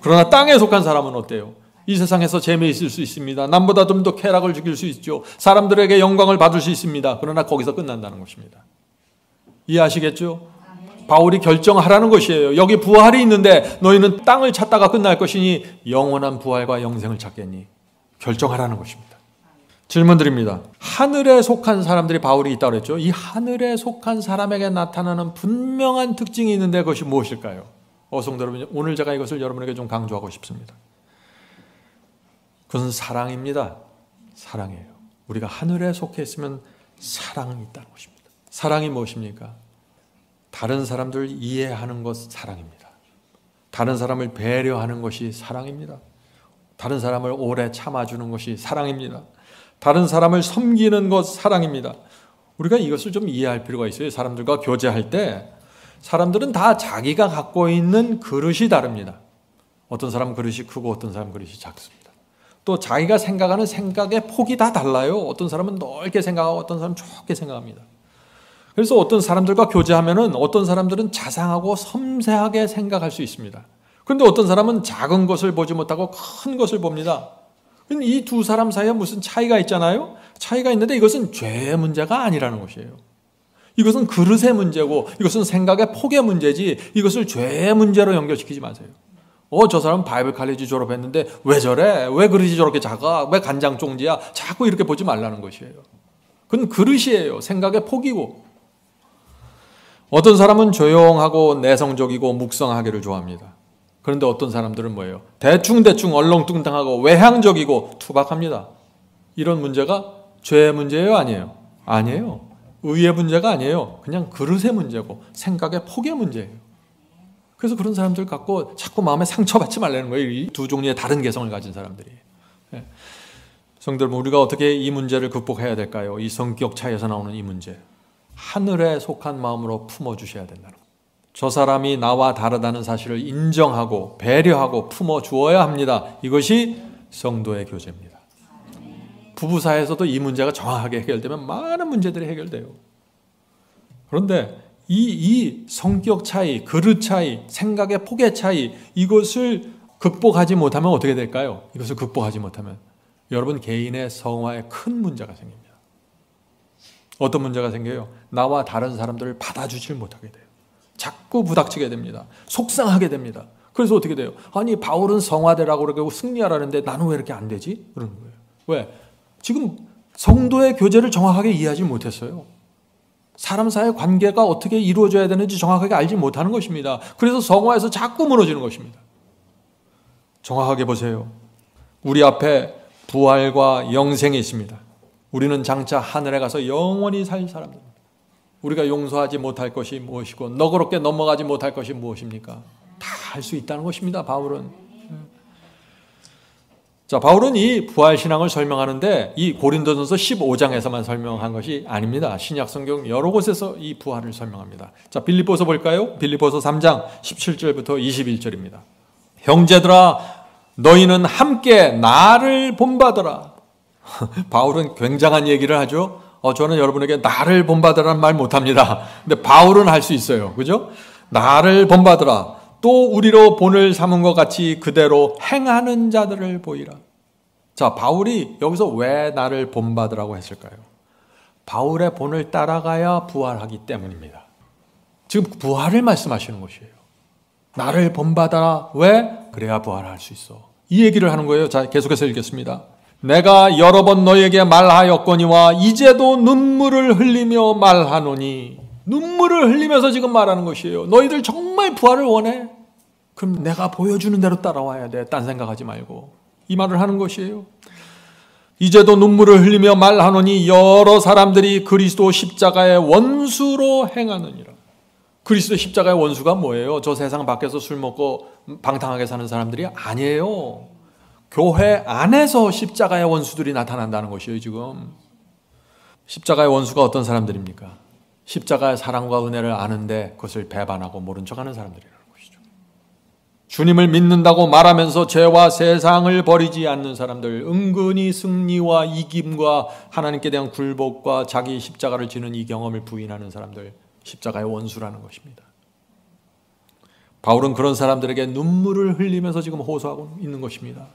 그러나 땅에 속한 사람은 어때요? 이 세상에서 재미있을 수 있습니다. 남보다 좀 더 쾌락을 즐길 수 있죠. 사람들에게 영광을 받을 수 있습니다. 그러나 거기서 끝난다는 것입니다. 이해하시겠죠? 바울이 결정하라는 것이에요. 여기 부활이 있는데 너희는 땅을 찾다가 끝날 것이니 영원한 부활과 영생을 찾겠니? 결정하라는 것입니다. 질문 드립니다. 하늘에 속한 사람들이 바울이 있다고 그랬죠. 이 하늘에 속한 사람에게 나타나는 분명한 특징이 있는데 그것이 무엇일까요? 성도 여러분, 오늘 제가 이것을 여러분에게 좀 강조하고 싶습니다. 그것은 사랑입니다. 사랑이에요. 우리가 하늘에 속해 있으면 사랑이 있다는 것입니다. 사랑이 무엇입니까? 다른 사람들 이해하는 것 사랑입니다. 다른 사람을 배려하는 것이 사랑입니다. 다른 사람을 오래 참아주는 것이 사랑입니다. 다른 사람을 섬기는 것 사랑입니다. 우리가 이것을 좀 이해할 필요가 있어요. 사람들과 교제할 때 사람들은 다 자기가 갖고 있는 그릇이 다릅니다. 어떤 사람은 그릇이 크고 어떤 사람은 그릇이 작습니다. 또 자기가 생각하는 생각의 폭이 다 달라요. 어떤 사람은 넓게 생각하고 어떤 사람은 좁게 생각합니다. 그래서 어떤 사람들과 교제하면은 어떤 사람들은 자상하고 섬세하게 생각할 수 있습니다. 그런데 어떤 사람은 작은 것을 보지 못하고 큰 것을 봅니다. 이 두 사람 사이에 무슨 차이가 있잖아요. 차이가 있는데 이것은 죄의 문제가 아니라는 것이에요. 이것은 그릇의 문제고 이것은 생각의 폭의 문제지 이것을 죄의 문제로 연결시키지 마세요. 저 사람 바이블 칼리지 졸업했는데 왜 저래? 왜 그릇이 저렇게 작아? 왜 간장 종지야? 자꾸 이렇게 보지 말라는 것이에요. 그건 그릇이에요. 생각의 폭이고. 어떤 사람은 조용하고 내성적이고 묵성하기를 좋아합니다. 그런데 어떤 사람들은 뭐예요? 대충대충 얼렁뚱땅하고 외향적이고 투박합니다. 이런 문제가 죄의 문제예요? 아니에요? 아니에요. 의의 문제가 아니에요. 그냥 그릇의 문제고 생각의 폭의 문제예요. 그래서 그런 사람들 갖고 자꾸 마음에 상처받지 말라는 거예요. 이 두 종류의 다른 개성을 가진 사람들이. 성도 여러분, 우리가 어떻게 이 문제를 극복해야 될까요? 이 성격 차이에서 나오는 이 문제. 하늘에 속한 마음으로 품어주셔야 된다는 거예요. 저 사람이 나와 다르다는 사실을 인정하고 배려하고 품어주어야 합니다. 이것이 성도의 교제입니다. 부부 사이에서도 이 문제가 정확하게 해결되면 많은 문제들이 해결돼요. 그런데 이 성격 차이, 그릇 차이, 생각의 폭의 차이, 이것을 극복하지 못하면 어떻게 될까요? 이것을 극복하지 못하면 여러분 개인의 성화에 큰 문제가 생깁니다. 어떤 문제가 생겨요? 나와 다른 사람들을 받아주질 못하게 돼요. 자꾸 부닥치게 됩니다. 속상하게 됩니다. 그래서 어떻게 돼요? 아니 바울은 성화되라고 그러고 승리하라는데 나는 왜 이렇게 안 되지? 그러는 거예요. 왜? 지금 성도의 교제를 정확하게 이해하지 못했어요. 사람 사이의 관계가 어떻게 이루어져야 되는지 정확하게 알지 못하는 것입니다. 그래서 성화에서 자꾸 무너지는 것입니다. 정확하게 보세요. 우리 앞에 부활과 영생이 있습니다. 우리는 장차 하늘에 가서 영원히 살 사람입니다. 우리가 용서하지 못할 것이 무엇이고 너그럽게 넘어가지 못할 것이 무엇입니까? 다 할 수 있다는 것입니다. 바울은. 자, 바울은 이 부활신앙을 설명하는데 이 고린도전서 15장에서만 설명한 것이 아닙니다. 신약성경 여러 곳에서 이 부활을 설명합니다. 자, 빌립보서 볼까요? 빌립보서 3장 17절부터 21절입니다. 형제들아 너희는 함께 나를 본받으라. 바울은 굉장한 얘기를 하죠. 저는 여러분에게 나를 본받으라는 말 못합니다. 근데 바울은 할 수 있어요. 그죠? 나를 본받으라. 또 우리로 본을 삼은 것 같이 그대로 행하는 자들을 보이라. 자, 바울이 여기서 왜 나를 본받으라고 했을까요? 바울의 본을 따라가야 부활하기 때문입니다. 지금 부활을 말씀하시는 것이에요. 나를 본받아라. 왜? 그래야 부활할 수 있어. 이 얘기를 하는 거예요. 자, 계속해서 읽겠습니다. 내가 여러 번 너에게 말하였거니와 이제도 눈물을 흘리며 말하노니. 눈물을 흘리면서 지금 말하는 것이에요. 너희들 정말 부활을 원해? 그럼 내가 보여주는 대로 따라와야 돼. 딴 생각하지 말고. 이 말을 하는 것이에요. 이제도 눈물을 흘리며 말하노니 여러 사람들이 그리스도 십자가의 원수로 행하느니라. 그리스도 십자가의 원수가 뭐예요? 저 세상 밖에서 술 먹고 방탕하게 사는 사람들이 아니에요. 교회 안에서 십자가의 원수들이 나타난다는 것이에요. 지금 십자가의 원수가 어떤 사람들입니까? 십자가의 사랑과 은혜를 아는데 그것을 배반하고 모른 척하는 사람들이라는 것이죠. 주님을 믿는다고 말하면서 죄와 세상을 버리지 않는 사람들, 은근히 승리와 이김과 하나님께 대한 굴복과 자기 십자가를 지는 이 경험을 부인하는 사람들, 십자가의 원수라는 것입니다. 바울은 그런 사람들에게 눈물을 흘리면서 지금 호소하고 있는 것입니다.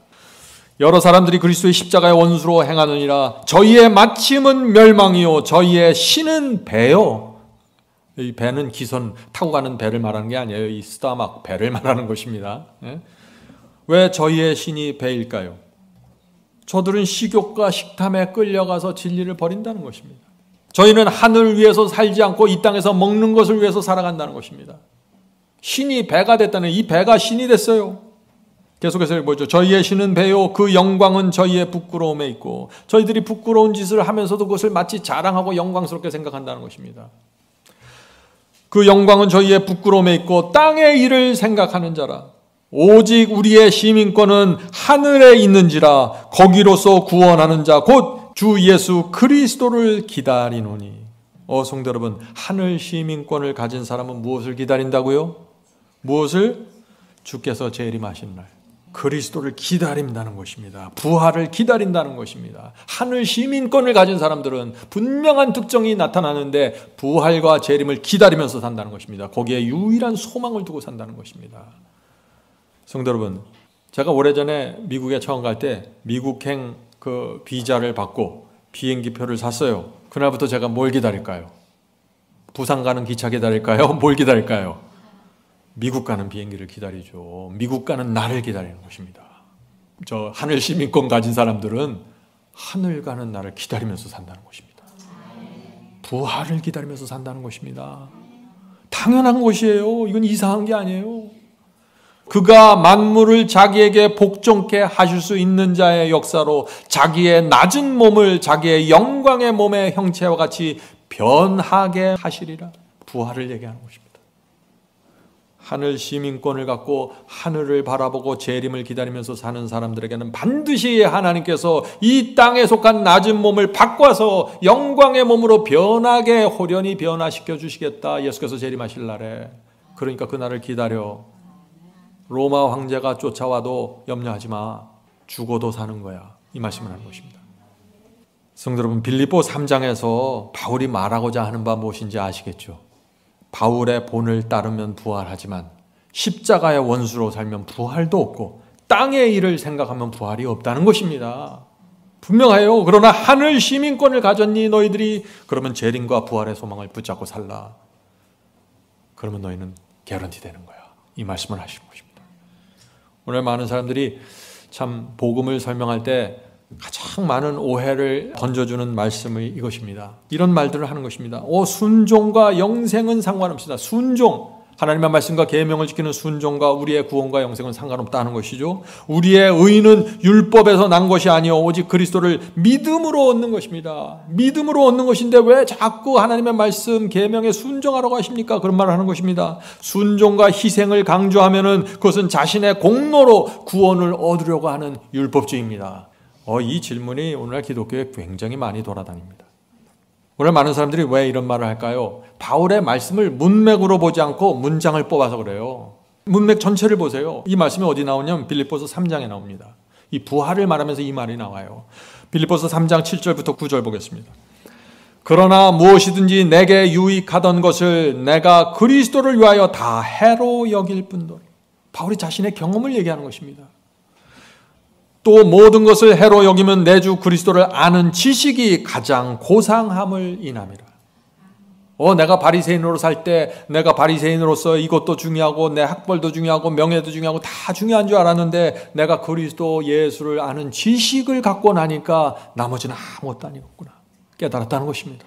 여러 사람들이 그리스도의 십자가의 원수로 행하느니라. 저희의 마침은 멸망이요 저희의 신은 배요. 이 배는 기선 타고 가는 배를 말하는 게 아니에요. 이 스타막 배를 말하는 것입니다. 왜 저희의 신이 배일까요? 저들은 식욕과 식탐에 끌려가서 진리를 버린다는 것입니다. 저희는 하늘 위에서 살지 않고 이 땅에서 먹는 것을 위해서 살아간다는 것입니다. 신이 배가 됐다는, 이 배가 신이 됐어요. 계속해서 보죠. 저희의 신은 배요 그 영광은 저희의 부끄러움에 있고. 저희들이 부끄러운 짓을 하면서도 그것을 마치 자랑하고 영광스럽게 생각한다는 것입니다. 그 영광은 저희의 부끄러움에 있고 땅의 일을 생각하는 자라. 오직 우리의 시민권은 하늘에 있는지라. 거기로서 구원하는 자 곧 주 예수 그리스도를 기다리노니. 성도 여러분, 하늘 시민권을 가진 사람은 무엇을 기다린다고요? 무엇을? 주께서 재림하신 날 그리스도를 기다린다는 것입니다. 부활을 기다린다는 것입니다. 하늘 시민권을 가진 사람들은 분명한 특정이 나타나는데 부활과 재림을 기다리면서 산다는 것입니다. 거기에 유일한 소망을 두고 산다는 것입니다. 성도 여러분, 제가 오래전에 미국에 처음 갈 때 미국행 그 비자를 받고 비행기표를 샀어요. 그날부터 제가 뭘 기다릴까요? 부산 가는 기차 기다릴까요? 뭘 기다릴까요? 미국 가는 비행기를 기다리죠. 미국 가는 날을 기다리는 것입니다. 저 하늘 시민권 가진 사람들은 하늘 가는 날을 기다리면서 산다는 것입니다. 부활을 기다리면서 산다는 것입니다. 당연한 것이에요. 이건 이상한 게 아니에요. 그가 만물을 자기에게 복종케 하실 수 있는 자의 역사로 자기의 낮은 몸을 자기의 영광의 몸의 형체와 같이 변하게 하시리라. 부활을 얘기하는 것입니다. 하늘 시민권을 갖고 하늘을 바라보고 재림을 기다리면서 사는 사람들에게는 반드시 하나님께서 이 땅에 속한 낮은 몸을 바꿔서 영광의 몸으로 변하게 호련히 변화시켜 주시겠다. 예수께서 재림하실 날에. 그러니까 그 날을 기다려. 로마 황제가 쫓아와도 염려하지 마. 죽어도 사는 거야. 이 말씀을 하는 것입니다. 성도 여러분, 빌립보 3장에서 바울이 말하고자 하는 바 무엇인지 아시겠죠? 바울의 본을 따르면 부활하지만 십자가의 원수로 살면 부활도 없고 땅의 일을 생각하면 부활이 없다는 것입니다. 분명해요. 그러나 하늘 시민권을 가졌니 너희들이? 그러면 재림과 부활의 소망을 붙잡고 살라. 그러면 너희는 개런티 되는 거야. 이 말씀을 하시는 것입니다. 오늘 많은 사람들이 참 복음을 설명할 때 가장 많은 오해를 던져주는 말씀이 이것입니다. 이런 말들을 하는 것입니다. 순종과 영생은 상관없습니다. 순종, 하나님의 말씀과 계명을 지키는 순종과 우리의 구원과 영생은 상관없다는 것이죠. 우리의 의는 율법에서 난 것이 아니요 오직 그리스도를 믿음으로 얻는 것입니다. 믿음으로 얻는 것인데 왜 자꾸 하나님의 말씀 계명에 순종하라고 하십니까? 그런 말을 하는 것입니다. 순종과 희생을 강조하면은 그것은 자신의 공로로 구원을 얻으려고 하는 율법주의입니다. 이 질문이 오늘날 기독교에 굉장히 많이 돌아다닙니다. 오늘 많은 사람들이 왜 이런 말을 할까요? 바울의 말씀을 문맥으로 보지 않고 문장을 뽑아서 그래요. 문맥 전체를 보세요. 이 말씀이 어디 나오냐면 빌립보서 3장에 나옵니다. 이 부활을 말하면서 이 말이 나와요. 빌립보서 3장 7절부터 9절 보겠습니다. 그러나 무엇이든지 내게 유익하던 것을 내가 그리스도를 위하여 다 해로 여길 뿐더러. 바울이 자신의 경험을 얘기하는 것입니다. 또 모든 것을 해로 여기면 내 주 그리스도를 아는 지식이 가장 고상함을 인함이라. 내가 바리새인으로 살 때 내가 바리새인으로서 이것도 중요하고 내 학벌도 중요하고 명예도 중요하고 다 중요한 줄 알았는데 내가 그리스도 예수를 아는 지식을 갖고 나니까 나머지는 아무것도 아니었구나 깨달았다는 것입니다.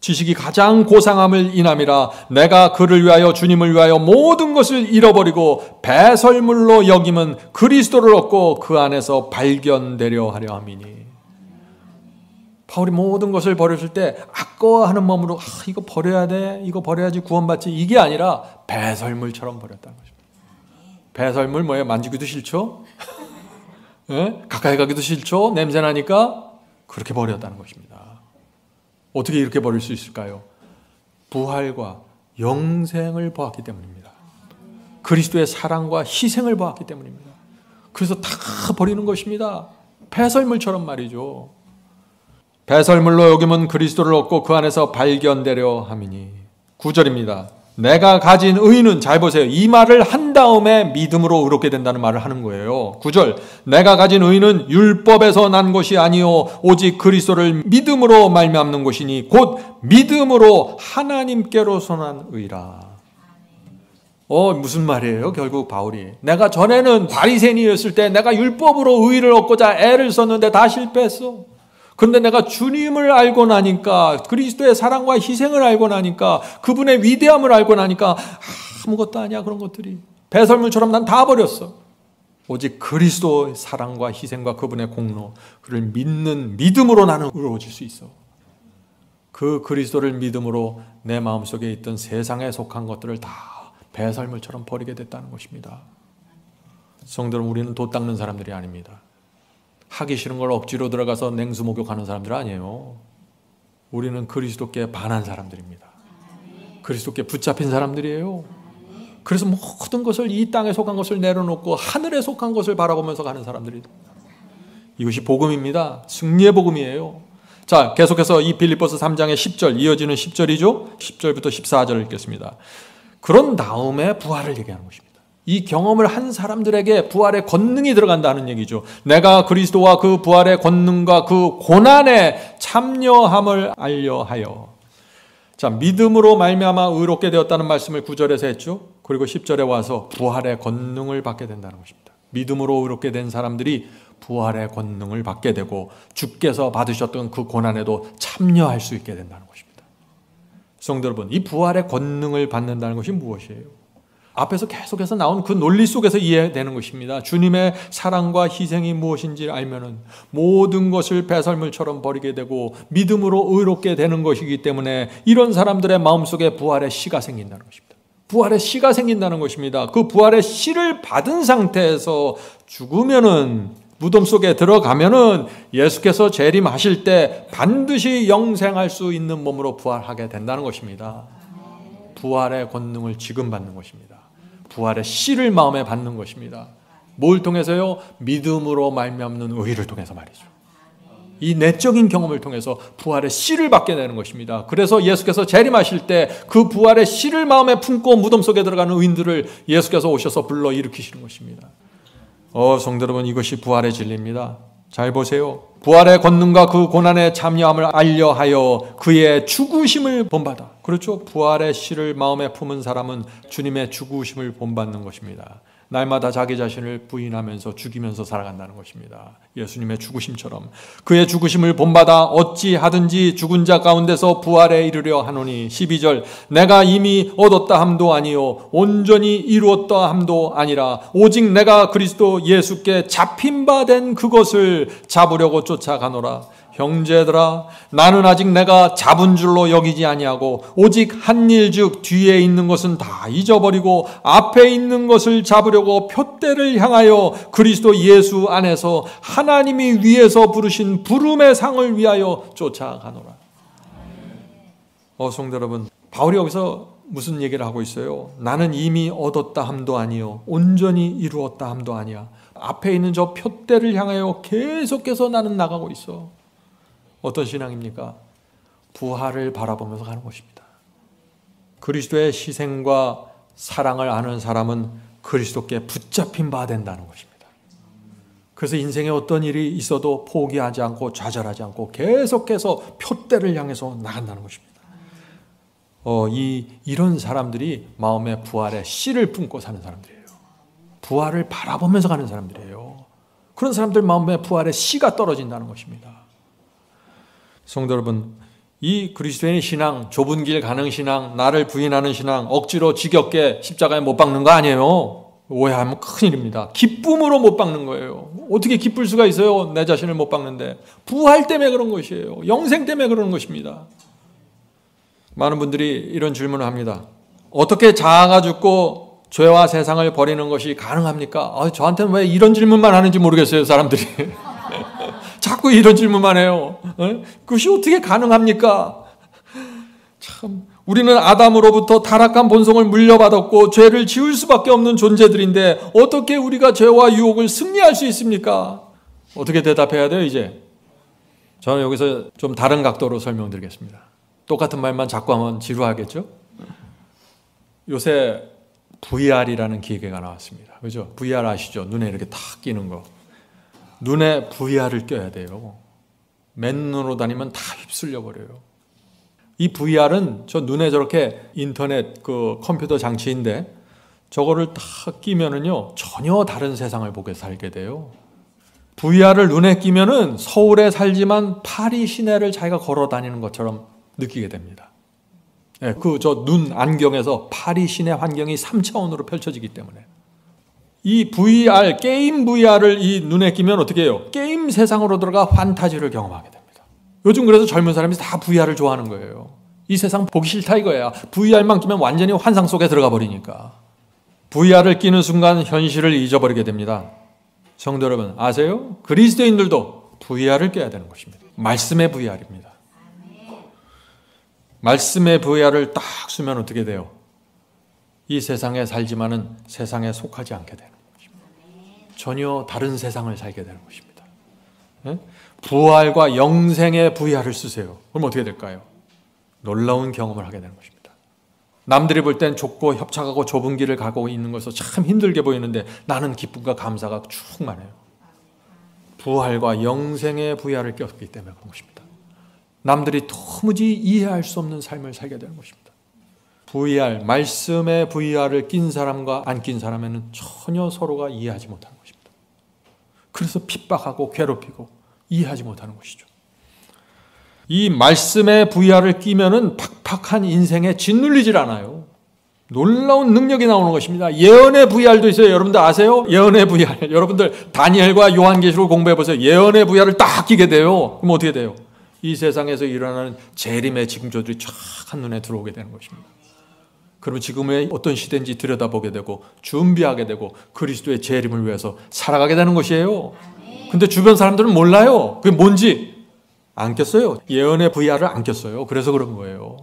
지식이 가장 고상함을 인함이라. 내가 그를 위하여 주님을 위하여 모든 것을 잃어버리고 배설물로 여김은 그리스도를 얻고 그 안에서 발견되려 하려 함이니. 바울이 모든 것을 버렸을 때 아까워하는 마음으로 이거 버려야 돼, 이거 버려야지 구원받지, 이게 아니라 배설물처럼 버렸다는 거죠. 배설물 뭐예요? 만지기도 싫죠? 네? 가까이 가기도 싫죠? 냄새나니까 그렇게 버렸다는 것입니다. 어떻게 이렇게 버릴 수 있을까요? 부활과 영생을 보았기 때문입니다. 그리스도의 사랑과 희생을 보았기 때문입니다. 그래서 다 버리는 것입니다. 배설물처럼 말이죠. 배설물로 여기면 그리스도를 얻고 그 안에서 발견되려 함이니. 9절입니다. 내가 가진 의는, 잘 보세요. 이 말을 한 다음에 믿음으로 의롭게 된다는 말을 하는 거예요. 9절. 내가 가진 의는 율법에서 난 것이 아니요 오직 그리스도를 믿음으로 말미암는 것이니 곧 믿음으로 하나님께로서 난 의라. 무슨 말이에요? 결국 바울이 내가 전에는 바리새인이었을 때 내가 율법으로 의를 얻고자 애를 썼는데 다 실패했어. 그런데 내가 주님을 알고 나니까, 그리스도의 사랑과 희생을 알고 나니까, 그분의 위대함을 알고 나니까 아무것도 아니야. 그런 것들이 배설물처럼 난 다 버렸어. 오직 그리스도의 사랑과 희생과 그분의 공로, 그를 믿는 믿음으로 나는 의로워질 수 있어. 그 그리스도를 믿음으로 내 마음속에 있던 세상에 속한 것들을 다 배설물처럼 버리게 됐다는 것입니다. 성도 여러분, 우리는 돛 닦는 사람들이 아닙니다. 하기 싫은 걸 억지로 들어가서 냉수 목욕하는 사람들 아니에요. 우리는 그리스도께 반한 사람들입니다. 그리스도께 붙잡힌 사람들이에요. 그래서 모든 것을, 이 땅에 속한 것을 내려놓고 하늘에 속한 것을 바라보면서 가는 사람들이, 이것이 복음입니다. 승리의 복음이에요. 자, 계속해서 이 빌립보서 3장의 10절, 이어지는 10절이죠. 10절부터 14절을 읽겠습니다. 그런 다음에 부활을 얘기하는 것입니다. 이 경험을 한 사람들에게 부활의 권능이 들어간다는 얘기죠. 내가 그리스도와 그 부활의 권능과 그 고난에 참여함을 알려 하여. 자, 믿음으로 말미암아 의롭게 되었다는 말씀을 9절에서 했죠. 그리고 10절에 와서 부활의 권능을 받게 된다는 것입니다. 믿음으로 의롭게 된 사람들이 부활의 권능을 받게 되고 주께서 받으셨던 그 고난에도 참여할 수 있게 된다는 것입니다. 성도 여러분, 이 부활의 권능을 받는다는 것이 무엇이에요? 앞에서 계속해서 나온 그 논리 속에서 이해되는 것입니다. 주님의 사랑과 희생이 무엇인지 알면은 모든 것을 배설물처럼 버리게 되고 믿음으로 의롭게 되는 것이기 때문에 이런 사람들의 마음속에 부활의 씨가 생긴다는 것입니다. 부활의 씨가 생긴다는 것입니다. 그 부활의 씨를 받은 상태에서 죽으면은, 무덤 속에 들어가면은 예수께서 재림하실 때 반드시 영생할 수 있는 몸으로 부활하게 된다는 것입니다. 부활의 권능을 지금 받는 것입니다. 부활의 씨를 마음에 받는 것입니다. 뭘 통해서요? 믿음으로 말미암는 의를 통해서 말이죠. 이 내적인 경험을 통해서 부활의 씨를 받게 되는 것입니다. 그래서 예수께서 재림하실 때 그 부활의 씨를 마음에 품고 무덤 속에 들어가는 의인들을 예수께서 오셔서 불러 일으키시는 것입니다. 성도 여러분, 이것이 부활의 진리입니다. 잘 보세요. 부활의 권능과 그 고난에 참여함을 알려하여 그의 죽으심을 본받아. 그렇죠? 부활의 씨를 마음에 품은 사람은 주님의 죽으심을 본받는 것입니다. 날마다 자기 자신을 부인하면서 죽이면서 살아간다는 것입니다. 예수님의 죽으심처럼 그의 죽으심을 본받아 어찌하든지 죽은 자 가운데서 부활에 이르려 하노니. 12절, 내가 이미 얻었다 함도 아니요 온전히 이루었다 함도 아니라 오직 내가 그리스도 예수께 잡힌 바 된 그것을 잡으려고 쫓아가노라. 형제들아, 나는 아직 내가 잡은 줄로 여기지 아니하고 오직 한 일즉 뒤에 있는 것은 다 잊어버리고 앞에 있는 것을 잡으려고 표대를 향하여 그리스도 예수 안에서 하나님이 위에서 부르신 부름의 상을 위하여 쫓아가노라. 성도 여러분, 바울이 여기서 무슨 얘기를 하고 있어요? 나는 이미 얻었다 함도 아니요 온전히 이루었다 함도 아니야. 앞에 있는 저 표대를 향하여 계속해서 나는 나가고 있어. 어떤 신앙입니까? 부활을 바라보면서 가는 것입니다. 그리스도의 희생과 사랑을 아는 사람은 그리스도께 붙잡힌 바 된다는 것입니다. 그래서 인생에 어떤 일이 있어도 포기하지 않고 좌절하지 않고 계속해서 표대를 향해서 나간다는 것입니다. 이런 사람들이 마음의 부활의 씨를 품고 사는 사람들이에요. 부활을 바라보면서 가는 사람들이에요. 그런 사람들 마음에 부활의 씨가 떨어진다는 것입니다. 성도 여러분, 이 그리스도인의 신앙, 좁은 길 가는 신앙, 나를 부인하는 신앙, 억지로 지겹게 십자가에 못 박는 거 아니에요. 오해하면 큰일입니다. 기쁨으로 못 박는 거예요. 어떻게 기쁠 수가 있어요? 내 자신을 못 박는데. 부활 때문에 그런 것이에요. 영생 때문에 그런 것입니다. 많은 분들이 이런 질문을 합니다. 어떻게 자아가 죽고 죄와 세상을 버리는 것이 가능합니까? 저한테는 왜 이런 질문만 하는지 모르겠어요, 사람들이. 자꾸 이런 질문만 해요. 그것이 어떻게 가능합니까? 참, 우리는 아담으로부터 타락한 본성을 물려받았고 죄를 지을 수밖에 없는 존재들인데 어떻게 우리가 죄와 유혹을 승리할 수 있습니까? 어떻게 대답해야 돼요, 이제? 저는 여기서 좀 다른 각도로 설명드리겠습니다. 똑같은 말만 자꾸 하면 지루하겠죠? 요새 VR이라는 기계가 나왔습니다. 그죠? VR 아시죠? 눈에 이렇게 탁 끼는 거. 눈에 VR을 껴야 돼요. 맨눈으로 다니면 다 휩쓸려 버려요. 이 VR은 저 눈에 저렇게 인터넷 그 컴퓨터 장치인데 저거를 딱 끼면은요 전혀 다른 세상을 보게 살게 돼요. VR을 눈에 끼면은 서울에 살지만 파리 시내를 자기가 걸어 다니는 것처럼 느끼게 됩니다. 네, 그 저 눈 안경에서 파리 시내 환경이 3차원으로 펼쳐지기 때문에. 이 VR, 게임 VR을 이 눈에 끼면 어떻게 해요? 게임 세상으로 들어가 판타지를 경험하게 됩니다. 요즘 그래서 젊은 사람이 다 VR을 좋아하는 거예요. 이 세상 보기 싫다 이거야. VR만 끼면 완전히 환상 속에 들어가 버리니까. VR을 끼는 순간 현실을 잊어버리게 됩니다. 성도 여러분 아세요? 그리스도인들도 VR을 껴야 되는 것입니다. 말씀의 VR입니다. 말씀의 VR을 딱 쓰면 어떻게 돼요? 이 세상에 살지만은 세상에 속하지 않게 되는 것입니다. 전혀 다른 세상을 살게 되는 것입니다. 네? 부활과 영생의 VR을 쓰세요. 그럼 어떻게 될까요? 놀라운 경험을 하게 되는 것입니다. 남들이 볼 땐 좁고 협착하고 좁은 길을 가고 있는 것에서 참 힘들게 보이는데 나는 기쁨과 감사가 충만해요. 부활과 영생의 VR을 꼈기 때문에 그런 것입니다. 남들이 도무지 이해할 수 없는 삶을 살게 되는 것입니다. VR, 말씀에 VR을 낀 사람과 안 낀 사람에는 전혀 서로가 이해하지 못하는 것입니다. 그래서 핍박하고 괴롭히고 이해하지 못하는 것이죠. 이 말씀에 VR을 끼면은 팍팍한 인생에 짓눌리질 않아요. 놀라운 능력이 나오는 것입니다. 예언의 VR도 있어요. 여러분들 아세요? 예언의 VR. 여러분들 다니엘과 요한계시록 공부해 보세요. 예언의 VR을 딱 끼게 돼요. 그럼 어떻게 돼요? 이 세상에서 일어나는 재림의 징조들이 쫙 한눈에 들어오게 되는 것입니다. 그러면 지금의 어떤 시대인지 들여다보게 되고 준비하게 되고 그리스도의 재림을 위해서 살아가게 되는 것이에요. 근데 주변 사람들은 몰라요. 그게 뭔지 안 꼈어요. 예언의 VR을 안 꼈어요. 그래서 그런 거예요.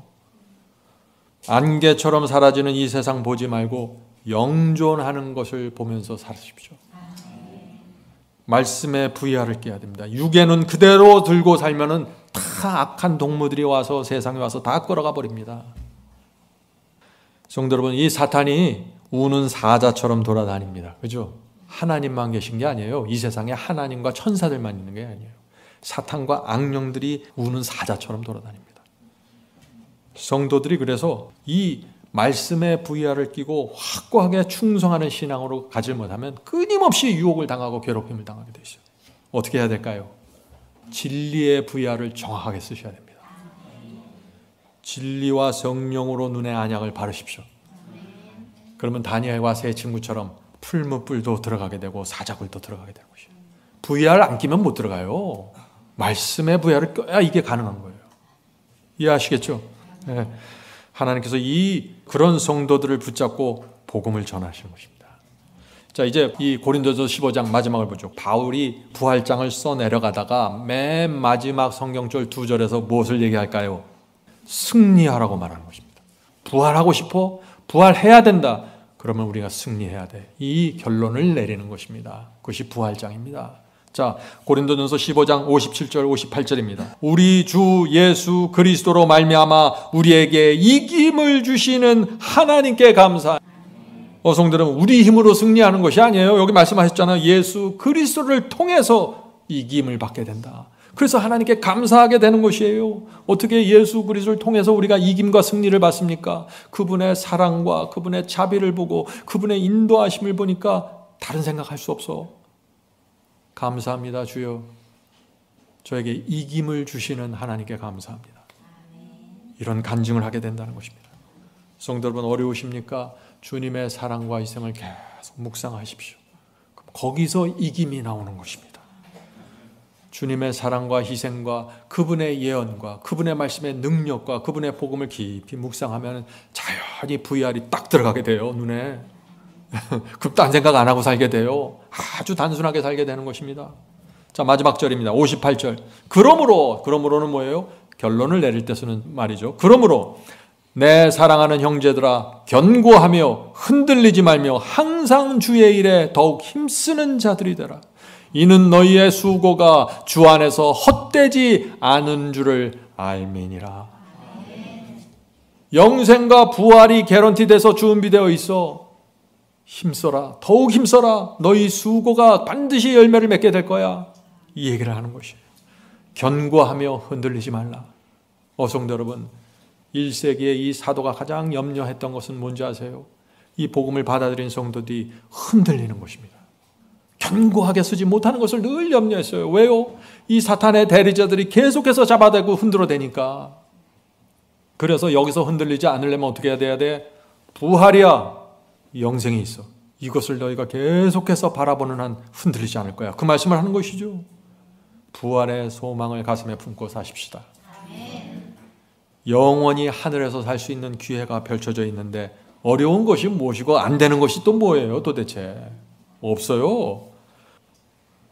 안개처럼 사라지는 이 세상 보지 말고 영존하는 것을 보면서 사십시오. 말씀에 VR을 끼야 됩니다. 육의 눈 그대로 들고 살면은 다 악한 동무들이 와서 세상에 와서 다 끌어가 버립니다. 성도 여러분, 이 사탄이 우는 사자처럼 돌아다닙니다. 그죠? 하나님만 계신 게 아니에요. 이 세상에 하나님과 천사들만 있는 게 아니에요. 사탄과 악령들이 우는 사자처럼 돌아다닙니다. 성도들이 그래서 이 말씀에 VR을 끼고 확고하게 충성하는 신앙으로 가지 못하면 끊임없이 유혹을 당하고 괴롭힘을 당하게 되어 있어요. 어떻게 해야 될까요? 진리의 VR을 정확하게 쓰셔야 됩니다. 진리와 성령으로 눈의 안약을 바르십시오. 그러면 다니엘과 세 친구처럼 풀무불도 들어가게 되고 사자굴도 들어가게 되는 것이에요. VR 안 끼면 못 들어가요. 말씀에 VR을 껴야 이게 가능한 거예요. 이해하시겠죠? 네. 하나님께서 그런 성도들을 붙잡고 복음을 전하시는 것입니다. 자, 이제 이 고린도서 15장 마지막을 보죠. 바울이 부활장을 써 내려가다가 맨 마지막 성경절 2절에서 무엇을 얘기할까요? 승리하라고 말하는 것입니다. 부활하고 싶어? 부활해야 된다. 그러면 우리가 승리해야 돼. 이 결론을 내리는 것입니다. 그것이 부활장입니다. 자, 고린도전서 15장 57절 58절입니다. 우리 주 예수 그리스도로 말미암아 우리에게 이김을 주시는 하나님께 감사. 성도들은 우리 힘으로 승리하는 것이 아니에요. 여기 말씀하셨잖아요. 예수 그리스도를 통해서 이김을 받게 된다. 그래서 하나님께 감사하게 되는 것이에요. 어떻게 예수 그리스도를 통해서 우리가 이김과 승리를 받습니까? 그분의 사랑과 그분의 자비를 보고 그분의 인도하심을 보니까 다른 생각할 수 없어. 감사합니다, 주여. 저에게 이김을 주시는 하나님께 감사합니다. 이런 간증을 하게 된다는 것입니다. 성도 여러분, 어려우십니까? 주님의 사랑과 희생을 계속 묵상하십시오. 거기서 이김이 나오는 것입니다. 주님의 사랑과 희생과 그분의 예언과 그분의 말씀의 능력과 그분의 복음을 깊이 묵상하면 자연히 VR이 딱 들어가게 돼요, 눈에. 그럼 딴 생각 안 하고 살게 돼요. 아주 단순하게 살게 되는 것입니다. 자, 마지막 절입니다. 58절. 그러므로는 뭐예요? 결론을 내릴 때 쓰는 말이죠. 그러므로 내 사랑하는 형제들아, 견고하며 흔들리지 말며 항상 주의 일에 더욱 힘쓰는 자들이 되라. 이는 너희의 수고가 주 안에서 헛되지 않은 줄을 알미니라. 영생과 부활이 개런티돼서 준비되어 있어. 힘써라. 더욱 힘써라. 너희 수고가 반드시 열매를 맺게 될 거야. 이 얘기를 하는 것이에요. 견고하며 흔들리지 말라. 성도 여러분, 1세기에 이 사도가 가장 염려했던 것은 뭔지 아세요? 이 복음을 받아들인 성도들이 흔들리는 것입니다. 견고하게 쓰지 못하는 것을 늘 염려했어요. 왜요? 이 사탄의 대리자들이 계속해서 잡아대고 흔들어대니까. 그래서 여기서 흔들리지 않으려면 어떻게 해야 돼? 부활이야. 영생이 있어. 이것을 너희가 계속해서 바라보는 한 흔들리지 않을 거야. 그 말씀을 하는 것이죠. 부활의 소망을 가슴에 품고 사십시다. 영원히 하늘에서 살 수 있는 기회가 펼쳐져 있는데 어려운 것이 무엇이고 안 되는 것이 또 뭐예요 도대체? 없어요.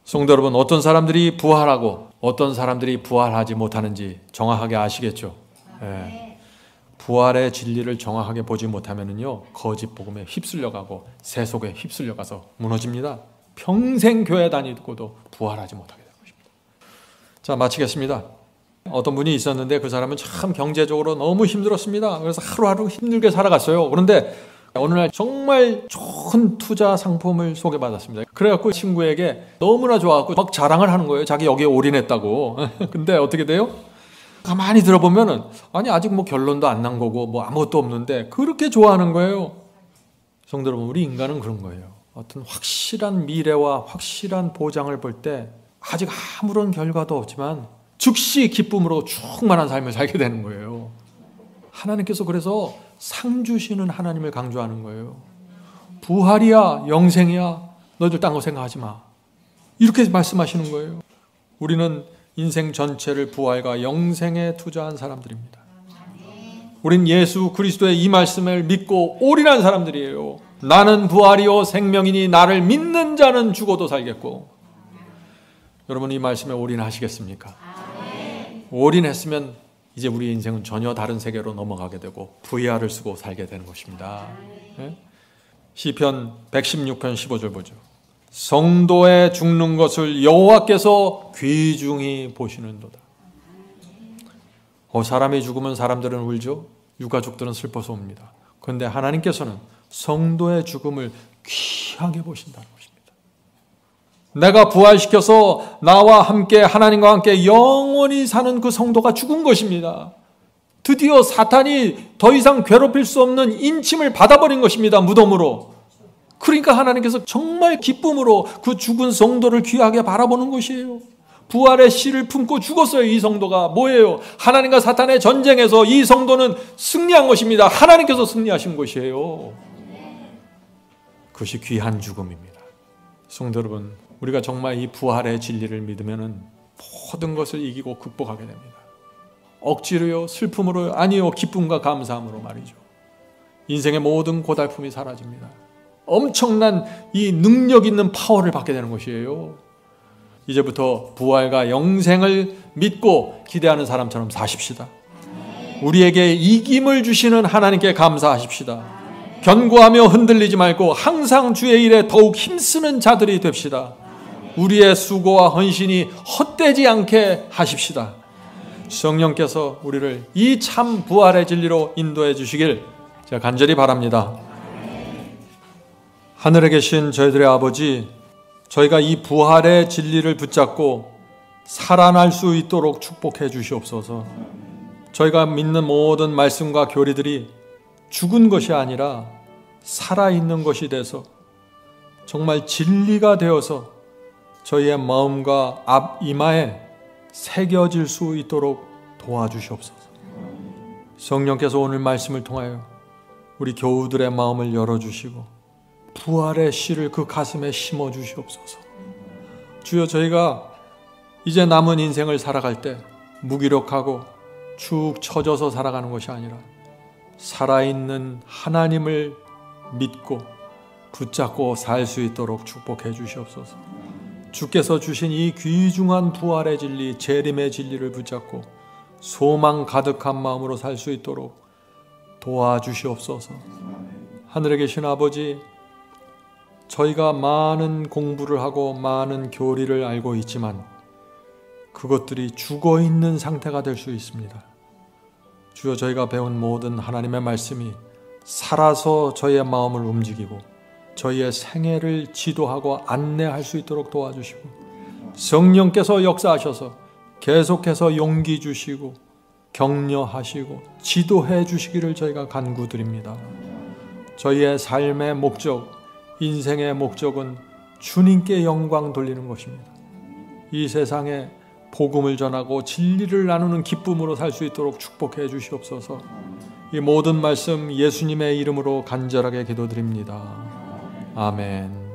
성도 여러분, 어떤 사람들이 부활하고 어떤 사람들이 부활하지 못하는지 정확하게 아시겠죠? 네. 부활의 진리를 정확하게 보지 못하면요 거짓 복음에 휩쓸려가고 세속에 휩쓸려가서 무너집니다. 평생 교회 다니고도 부활하지 못하게 되는 것입니다. 자, 마치겠습니다. 어떤 분이 있었는데 그 사람은 참 경제적으로 너무 힘들었습니다. 그래서 하루하루 힘들게 살아갔어요. 그런데 어느 날 정말 좋은 투자 상품을 소개받았습니다. 그래갖고 친구에게 너무나 좋아갖고 막 자랑을 하는 거예요. 자기 여기에 올인했다고. 근데 어떻게 돼요? 가만히 들어보면은 아니 아직 뭐 결론도 안 난 거고 뭐 아무것도 없는데 그렇게 좋아하는 거예요. 성도 여러분, 우리 인간은 그런 거예요. 어떤 확실한 미래와 확실한 보장을 볼 때 아직 아무런 결과도 없지만 즉시 기쁨으로 충만한 삶을 살게 되는 거예요. 하나님께서 그래서 상 주시는 하나님을 강조하는 거예요. 부활이야, 영생이야, 너희들 딴 거 생각하지 마. 이렇게 말씀하시는 거예요. 우리는 인생 전체를 부활과 영생에 투자한 사람들입니다. 우린 예수 그리스도의 이 말씀을 믿고 올인한 사람들이에요. 나는 부활이요 생명이니 나를 믿는 자는 죽어도 살겠고. 여러분, 이 말씀에 올인하시겠습니까? 올인했으면 이제 우리 인생은 전혀 다른 세계로 넘어가게 되고 VR을 쓰고 살게 되는 것입니다. 시편 116편 15절 보죠. 성도의 죽는 것을 여호와께서 귀중히 보시는도다. 사람이 죽으면 사람들은 울죠. 유가족들은 슬퍼서 웁니다. 그런데 하나님께서는 성도의 죽음을 귀하게 보신다는 것입니다. 내가 부활시켜서 나와 함께 하나님과 함께 영원히 사는 그 성도가 죽은 것입니다. 드디어 사탄이 더 이상 괴롭힐 수 없는 인침을 받아버린 것입니다. 무덤으로. 그러니까 하나님께서 정말 기쁨으로 그 죽은 성도를 귀하게 바라보는 것이에요. 부활의 씨를 품고 죽었어요. 이 성도가 뭐예요? 하나님과 사탄의 전쟁에서 이 성도는 승리한 것입니다. 하나님께서 승리하신 것이에요. 그것이 귀한 죽음입니다. 성도 여러분, 우리가 정말 이 부활의 진리를 믿으면 모든 것을 이기고 극복하게 됩니다. 억지로요, 슬픔으로, 아니요, 기쁨과 감사함으로 말이죠. 인생의 모든 고달픔이 사라집니다. 엄청난 이 능력 있는 파워를 받게 되는 것이에요. 이제부터 부활과 영생을 믿고 기대하는 사람처럼 사십시다. 우리에게 이김을 주시는 하나님께 감사하십시다. 견고하며 흔들리지 말고 항상 주의 일에 더욱 힘쓰는 자들이 됩시다. 우리의 수고와 헌신이 헛되지 않게 하십시다. 성령께서 우리를 이 참 부활의 진리로 인도해 주시길 제가 간절히 바랍니다. 하늘에 계신 저희들의 아버지, 저희가 이 부활의 진리를 붙잡고 살아날 수 있도록 축복해 주시옵소서. 저희가 믿는 모든 말씀과 교리들이 죽은 것이 아니라 살아있는 것이 돼서 정말 진리가 되어서 저희의 마음과 앞 이마에 새겨질 수 있도록 도와주시옵소서. 성령께서 오늘 말씀을 통하여 우리 교우들의 마음을 열어주시고 부활의 씨를 그 가슴에 심어 주시옵소서. 주여, 저희가 이제 남은 인생을 살아갈 때 무기력하고 축 처져서 살아가는 것이 아니라 살아있는 하나님을 믿고 붙잡고 살 수 있도록 축복해 주시옵소서. 주께서 주신 이 귀중한 부활의 진리, 재림의 진리를 붙잡고 소망 가득한 마음으로 살 수 있도록 도와주시옵소서. 하늘에 계신 아버지, 저희가 많은 공부를 하고 많은 교리를 알고 있지만 그것들이 죽어있는 상태가 될 수 있습니다. 주여, 저희가 배운 모든 하나님의 말씀이 살아서 저희의 마음을 움직이고 저희의 생애를 지도하고 안내할 수 있도록 도와주시고 성령께서 역사하셔서 계속해서 용기 주시고 격려하시고 지도해 주시기를 저희가 간구드립니다. 저희의 삶의 목적, 인생의 목적은 주님께 영광 돌리는 것입니다. 이 세상에 복음을 전하고 진리를 나누는 기쁨으로 살 수 있도록 축복해 주시옵소서. 이 모든 말씀 예수님의 이름으로 간절하게 기도드립니다. 아멘.